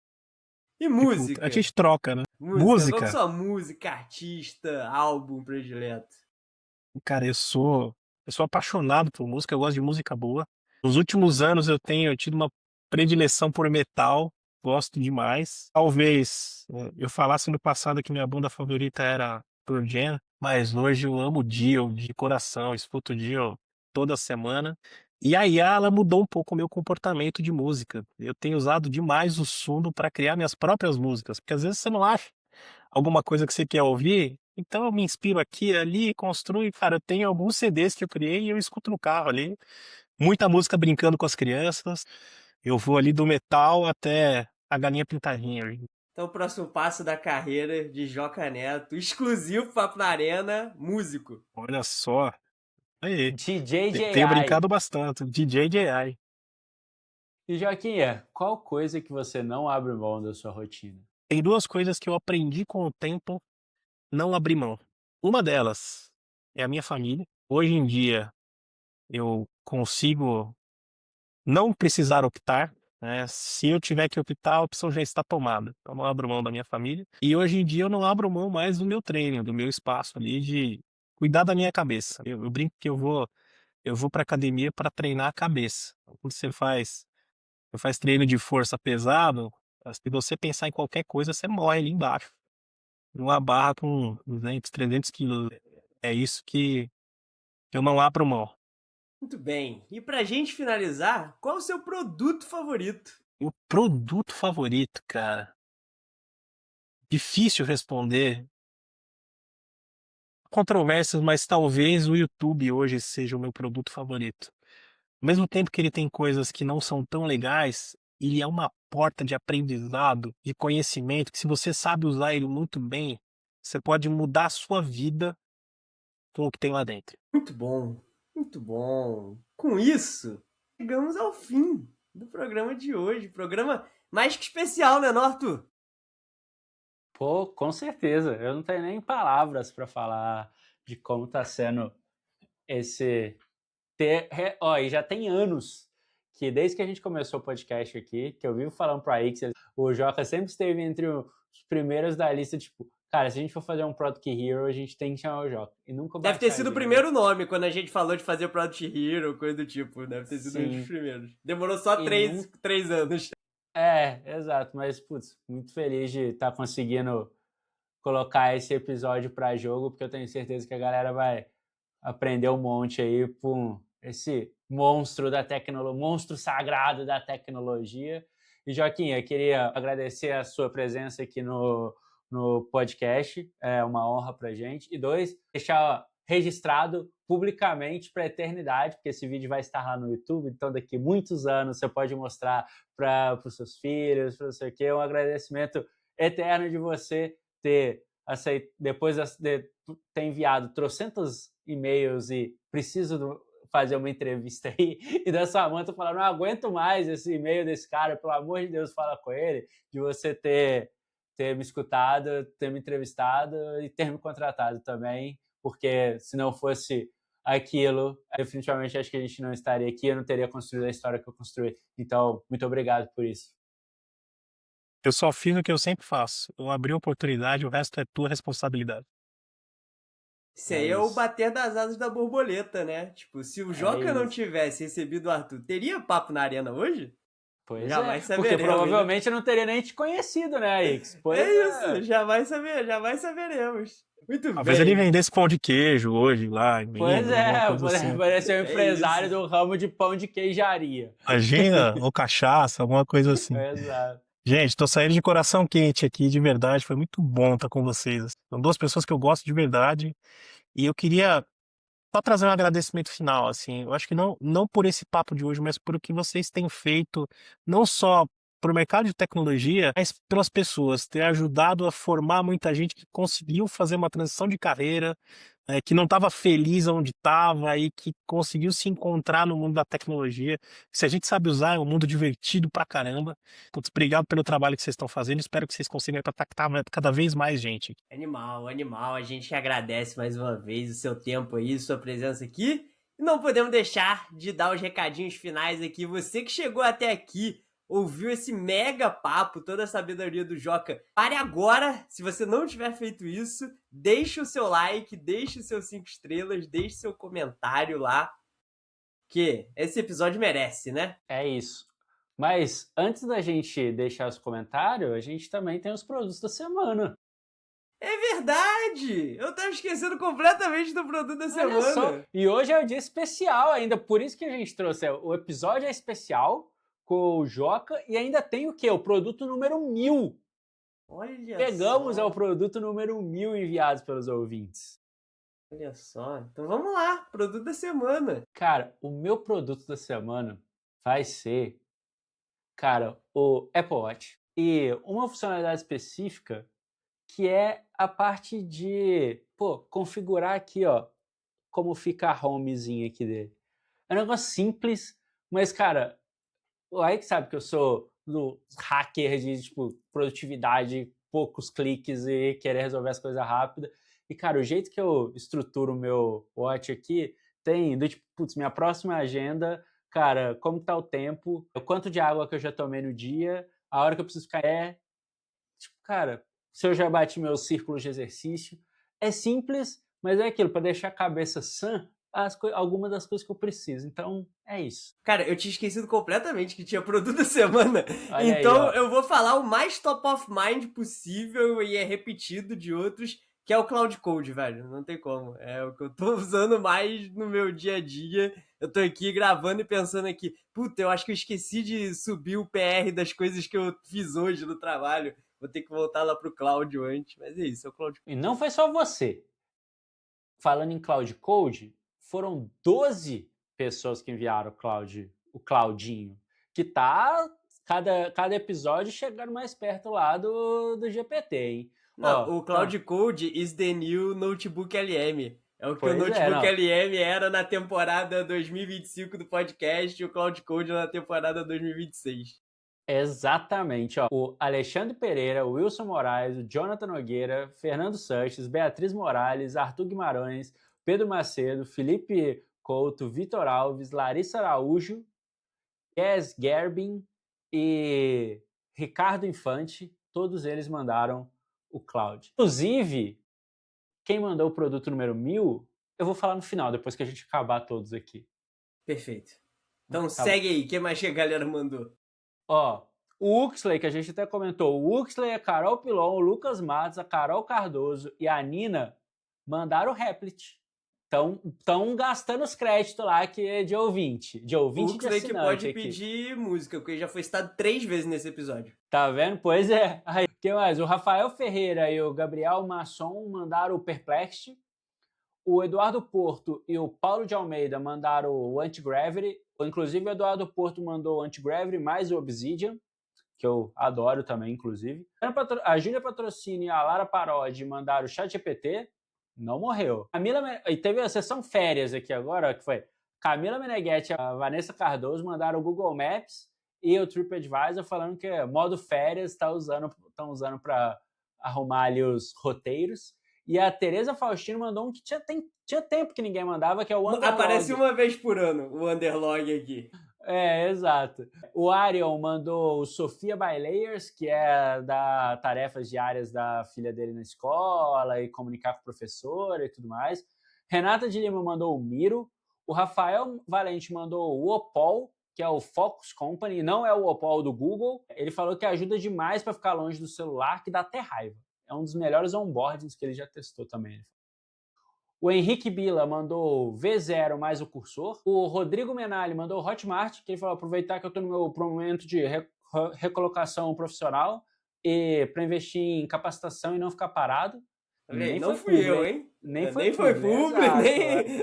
S3: E
S2: Dificulta. A
S3: música?
S2: gente troca, né?
S3: Música. Qual que é a
S2: Música,
S3: sua música, artista, álbum predileto?
S2: cara, eu sou apaixonado por música, eu gosto de música boa. Nos últimos anos eu tenho tido uma predileção por metal, gosto demais. Talvez eu falasse no passado que minha banda favorita era Pearl Jam, mas hoje eu amo Dio de coração, escuto Dio toda semana. E a IA, ela mudou um pouco o meu comportamento de música. Eu tenho usado demais o Suno para criar minhas próprias músicas, porque às vezes você não acha alguma coisa que você quer ouvir, então eu me inspiro aqui, ali, construo. Cara, eu tenho alguns CDs que eu criei e eu escuto no carro ali. Muita música brincando com as crianças. Eu vou ali do metal até a galinha pintadinha ali.
S3: Então, o próximo passo da carreira de Joca Neto, exclusivo Papo na Arena, músico.
S2: Olha só. Aí.
S1: DJ
S2: Tenho
S1: JI.
S2: brincado bastante. DJ JI.
S1: E Joaquinha, qual coisa que você não abre mão da sua rotina?
S2: Tem duas coisas que eu aprendi com o tempo não abrir mão. Uma delas é a minha família. Hoje em dia eu consigo não precisar optar, né? Se eu tiver que optar, a opção já está tomada. Eu não abro mão da minha família. E hoje em dia eu não abro mão mais do meu treino, do meu espaço ali de cuidar da minha cabeça. Eu brinco que eu vou para academia para treinar a cabeça. Então, quando você faz treino de força pesado, se você pensar em qualquer coisa, você morre ali embaixo. Uma barra com 200, 300 quilos. É isso que eu não abro mão.
S3: Muito bem. E pra gente finalizar, qual o seu produto favorito?
S2: O produto favorito, cara. Difícil responder. Controvérsias, mas talvez o YouTube hoje seja o meu produto favorito. Ao mesmo tempo que ele tem coisas que não são tão legais, ele é uma porta de aprendizado, de conhecimento, que se você sabe usar ele muito bem, você pode mudar a sua vida com o que tem lá dentro.
S3: Muito bom, muito bom. Com isso, chegamos ao fim do programa de hoje. Programa mais que especial, né, Norto?
S1: Pô, com certeza. Eu não tenho nem palavras para falar de como tá sendo esse Ó, e já tem anos que desde que a gente começou o podcast aqui, que eu vivo falando pro Ix, o Joca sempre esteve entre os primeiros da lista, tipo, cara, se a gente for fazer um Product Hero, a gente tem que chamar o Joca. E nunca
S3: Deve ter sido o primeiro nome quando a gente falou de fazer Product Hero, coisa do tipo. Deve ter sido um dos primeiros. Demorou só 3 anos.
S1: Exato, mas, putz, muito feliz de estar conseguindo colocar esse episódio para jogo, porque eu tenho certeza que a galera vai aprender um monte aí com esse monstro da tecnologia, monstro sagrado da tecnologia. E, Joaquim, eu queria agradecer a sua presença aqui no podcast, é uma honra pra gente. E 2, deixar registrado publicamente para a eternidade, porque esse vídeo vai estar lá no YouTube, então daqui muitos anos você pode mostrar para os seus filhos, para não sei o quê, um agradecimento eterno de você ter aceito, depois de ter enviado trocentos e-mails e preciso fazer uma entrevista aí, e da Samantha falar, não aguento mais esse e-mail desse cara, pelo amor de Deus, fala com ele, de você ter me escutado, ter me entrevistado e ter me contratado também, porque se não fosse aquilo, definitivamente acho que a gente não estaria aqui, eu não teria construído a história que eu construí. Então, muito obrigado por isso.
S2: Eu só fiz o que eu sempre faço. Eu abri a oportunidade, o resto é tua responsabilidade.
S3: Isso aí é o bater das asas da borboleta, né? Tipo, se o Joca não tivesse recebido o Arthur, teria papo na arena hoje?
S1: Pois
S3: jamais
S1: saberemos. Porque provavelmente eu não teria nem te conhecido, né, Ix?
S3: Isso, jamais saberemos. Muito bem.
S2: Talvez ele vendesse pão de queijo hoje lá.
S1: Pois assim. Parecer um empresário do ramo de pão de queijaria.
S2: Imagina, ou cachaça, alguma coisa assim.
S1: Exato.
S2: Gente, tô saindo de coração quente aqui, de verdade, foi muito bom estar com vocês. São duas pessoas que eu gosto de verdade, e eu queria só trazer um agradecimento final, assim, eu acho que não por esse papo de hoje, mas por o que vocês têm feito, não só para o mercado de tecnologia, mas pelas pessoas, ter ajudado a formar muita gente que conseguiu fazer uma transição de carreira, que não estava feliz onde estava e que conseguiu se encontrar no mundo da tecnologia. Se a gente sabe usar, é um mundo divertido pra caramba. Putz, obrigado pelo trabalho que vocês estão fazendo, espero que vocês consigam impactar cada vez mais gente.
S3: Animal, a gente agradece mais uma vez o seu tempo aí, sua presença aqui. E não podemos deixar de dar os recadinhos finais aqui. Você que chegou até aqui, ouviu esse mega papo, toda a sabedoria do Joca, pare agora. Se você não tiver feito isso, deixe o seu like, deixe os seus 5 estrelas, deixe seu comentário lá, que esse episódio merece, né?
S1: É isso. Mas antes da gente deixar os comentários, a gente também tem os produtos da semana.
S3: É verdade! Eu tava esquecendo completamente do produto da semana. Só.
S1: E hoje é o dia especial ainda, por isso que a gente trouxe. O episódio é especial com o Joca e ainda tem o quê? O produto número 1000.
S3: Olha
S1: Pegamos
S3: só.
S1: ao produto número 1000 enviados pelos ouvintes.
S3: Olha só. Então vamos lá, produto da semana.
S1: Cara, o meu produto da semana vai ser, cara, o Apple Watch. E uma funcionalidade específica que é a parte de, configurar aqui, ó, como fica a homezinha aqui dele. É um negócio simples, mas, cara, aí que sabe que eu sou do hacker de, tipo, produtividade, poucos cliques e querer resolver as coisas rápido. E, cara, o jeito que eu estruturo o meu watch aqui tem, do tipo, putz, minha próxima agenda, cara, como tá o tempo, o quanto de água que eu já tomei no dia, a hora que eu preciso ficar tipo, cara, se eu já bati meus círculos de exercício. É simples, mas é aquilo, para deixar a cabeça sã, algumas das coisas que eu preciso. Então, é isso.
S3: Cara, eu tinha esquecido completamente que tinha produto da semana.
S1: Olha
S3: então,
S1: aí,
S3: eu vou falar o mais top of mind possível e é repetido de outros, que é o Cloud Code, velho. Não tem como. É o que eu tô usando mais no meu dia a dia. Eu tô aqui gravando e pensando aqui, puta, eu acho que eu esqueci de subir o PR das coisas que eu fiz hoje no trabalho. Vou ter que voltar lá pro Cloud antes. Mas é isso, é o Cloud Code.
S1: E não foi só você. Falando em Cloud Code, foram 12 pessoas que enviaram o Claudinho, que tá cada episódio chegando mais perto lá do GPT, hein?
S3: Não,
S1: Ó,
S3: o Cloud Code is the new Notebook LM. É o que o
S1: Pois é,
S3: Notebook
S1: não.
S3: LM era na temporada 2025 do podcast e o Cloud Code na temporada 2026.
S1: Exatamente, ó. O Alexandre Pereira, o Wilson Moraes, o Jonathan Nogueira, Fernando Sanches, Beatriz Morales, Arthur Guimarães, Pedro Macedo, Felipe Couto, Vitor Alves, Larissa Araújo, Kes Gerbin e Ricardo Infante, todos eles mandaram o Cloud. Inclusive, quem mandou o produto número 1000, eu vou falar no final, depois que a gente acabar todos aqui.
S3: Perfeito. Então
S1: Tá
S3: segue aí, o que mais que a galera mandou?
S1: Ó, o Uxley, que a gente até comentou, o Uxley, a Carol Pilon, o Lucas Matos, a Carol Cardoso e a Nina mandaram o Replit. Estão gastando os créditos lá que é de ouvinte. De
S3: O
S1: ouvinte de
S3: Huxley que pode
S1: assinante aqui.
S3: pedir música, porque já foi citado 3 vezes nesse episódio.
S1: Tá vendo? Pois é. Aí, o que mais? O Rafael Ferreira e o Gabriel Masson mandaram o Perplexed. O Eduardo Porto e o Paulo de Almeida mandaram o Anti-Gravity. Inclusive, o Eduardo Porto mandou o Anti-Gravity mais o Obsidian, que eu adoro também, inclusive. A Júlia Patrocínio e a Lara Parodi mandaram o ChatGPT. Não morreu. E teve a sessão férias aqui agora, que foi Camila Meneghetti e a Vanessa Cardoso mandaram o Google Maps e o TripAdvisor falando que modo férias estão usando para arrumar ali os roteiros. E a Tereza Faustino mandou um que tinha tempo que ninguém mandava, que é o Underlog.
S3: Aparece uma vez por ano o Underlog aqui.
S1: É, exato. O Arion mandou o Sofia by Layers, que é da tarefas diárias da filha dele na escola e comunicar com o professor e tudo mais. Renata de Lima mandou o Miro. O Rafael Valente mandou o Opol, que é o Focus Company, não é o Opol do Google. Ele falou que ajuda demais para ficar longe do celular, que dá até raiva. É um dos melhores onboardings que ele já testou também. O Henrique Bila mandou V0 mais o cursor. O Rodrigo Menali mandou o Hotmart, que ele falou aproveitar que eu estou no meu momento de recolocação profissional e para investir em capacitação e não ficar parado.
S3: Não fui eu, hein? Nem foi público,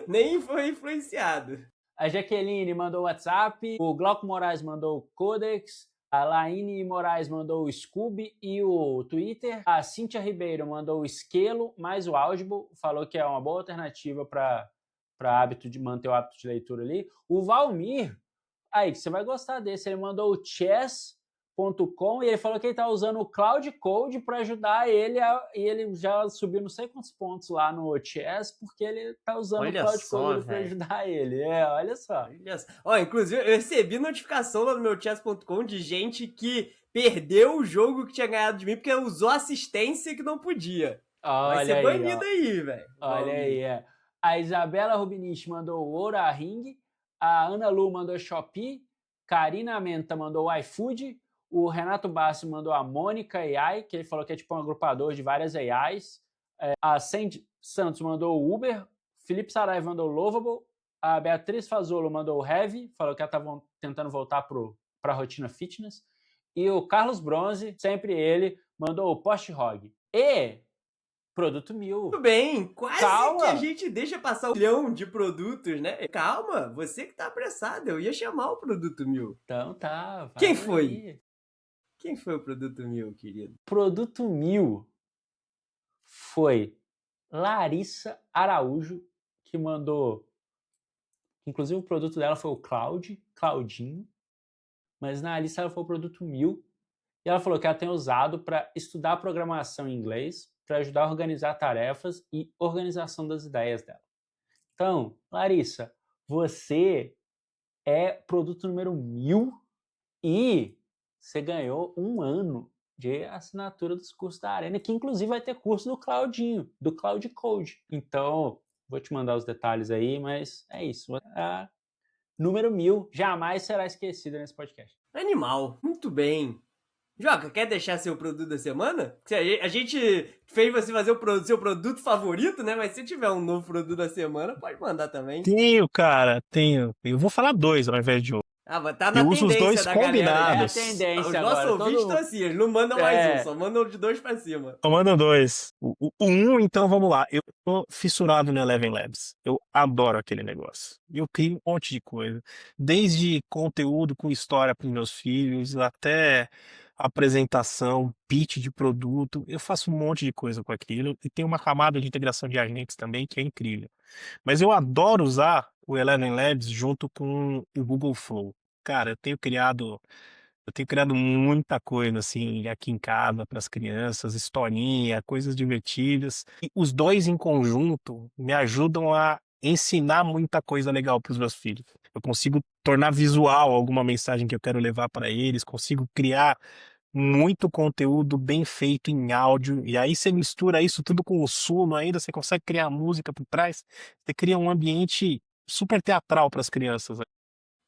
S3: nem foi influenciado.
S1: A Jaqueline mandou o WhatsApp. O Glauco Moraes mandou o Codex. A Laine Moraes mandou o Scooby e o Twitter. A Cíntia Ribeiro mandou o Esquelo mais o Audible. Falou que é uma boa alternativa para manter o hábito de leitura ali. O Valmir, aí que você vai gostar desse, ele mandou o chess.com e ele falou que ele está usando o Cloud Code para ajudar ele e ele já subiu não sei quantos pontos lá no chess porque ele está usando o Cloud Code para ajudar ele. Olha só.
S3: Inclusive, eu recebi notificação lá no meu chess.com de gente que perdeu o jogo que tinha ganhado de mim porque usou assistência que não podia. Vai ser banido aí, velho.
S1: Olha aí, A Isabela Rubinich mandou o Oura Ring, a Ana Lu mandou Shopee, Karina Menta mandou o iFood, o Renato Bassi mandou a Mônica AI, que ele falou que é tipo um agrupador de várias AIs, a Sandy Santos mandou o Uber, Felipe Saraiva mandou o Lovable, a Beatriz Fazolo mandou o Heavy, falou que ela estava tentando voltar para a rotina fitness, e o Carlos Bronze, sempre ele, mandou o Post Hog. E produto 1000.
S3: Tudo bem, quase que a gente deixa passar 1 milhão de produtos, né? Calma, você que tá apressado, eu ia chamar o produto 1000.
S1: Então tá.
S3: Quem foi? Aí. Quem foi o produto 1000, querido?
S1: Produto 1000 foi Larissa Araújo, que mandou. Inclusive o produto dela foi o Claudinho. Mas na lista ela foi o produto 1000. E ela falou que ela tem usado para estudar programação em inglês, para ajudar a organizar tarefas e organização das ideias dela. Então, Larissa, você é produto número 1000 e você ganhou 1 ano de assinatura dos cursos da Arena, que inclusive vai ter curso do Claudinho, do Cloud Code. Então, vou te mandar os detalhes aí, mas é isso. A número 1000 jamais será esquecida nesse podcast.
S3: Animal, muito bem. Joca, quer deixar seu produto da semana? A gente fez você fazer o seu produto favorito, né? Mas se tiver um novo produto da semana, pode mandar também.
S2: Tenho, cara, tenho. Eu vou falar dois ao invés de um.
S3: Ah, mas tá na
S2: Eu uso os
S3: tendência
S2: dois
S3: da galera
S1: É
S3: aí.
S1: a
S2: combinados.
S3: Os
S1: tendência
S3: nossos
S1: agora.
S3: ouvintes estão assim, eles não mandam mais um,
S1: É,
S3: só mandam de 2 pra cima.
S2: Comando dois. O um, então, vamos lá. Eu tô fissurado no Eleven Labs. Eu adoro aquele negócio. Eu crio um monte de coisa. Desde conteúdo com história para os meus filhos, até apresentação, pitch de produto. Eu faço um monte de coisa com aquilo. E tem uma camada de integração de agentes também que é incrível. Mas eu adoro usar o Eleven Labs junto com o Google Flow. Cara, eu tenho criado muita coisa assim aqui em casa para as crianças, historinha, coisas divertidas. E os dois em conjunto me ajudam a ensinar muita coisa legal para os meus filhos. Eu consigo tornar visual alguma mensagem que eu quero levar para eles, consigo criar muito conteúdo bem feito em áudio, e aí você mistura isso tudo com o sono ainda, você consegue criar música por trás, você cria um ambiente super teatral para as crianças.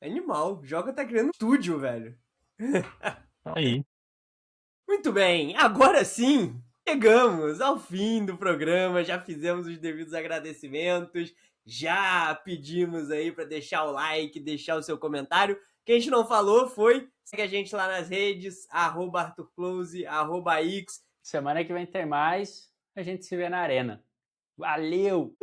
S3: Animal, o Joca tá criando um estúdio, velho.
S2: Aí.
S3: Muito bem, agora sim, chegamos ao fim do programa, já fizemos os devidos agradecimentos, já pedimos aí para deixar o like, deixar o seu comentário. O que a gente não falou foi, segue a gente lá nas redes, @ArthurClose, @X.
S1: semana que vem tem mais. A gente se vê na arena. Valeu!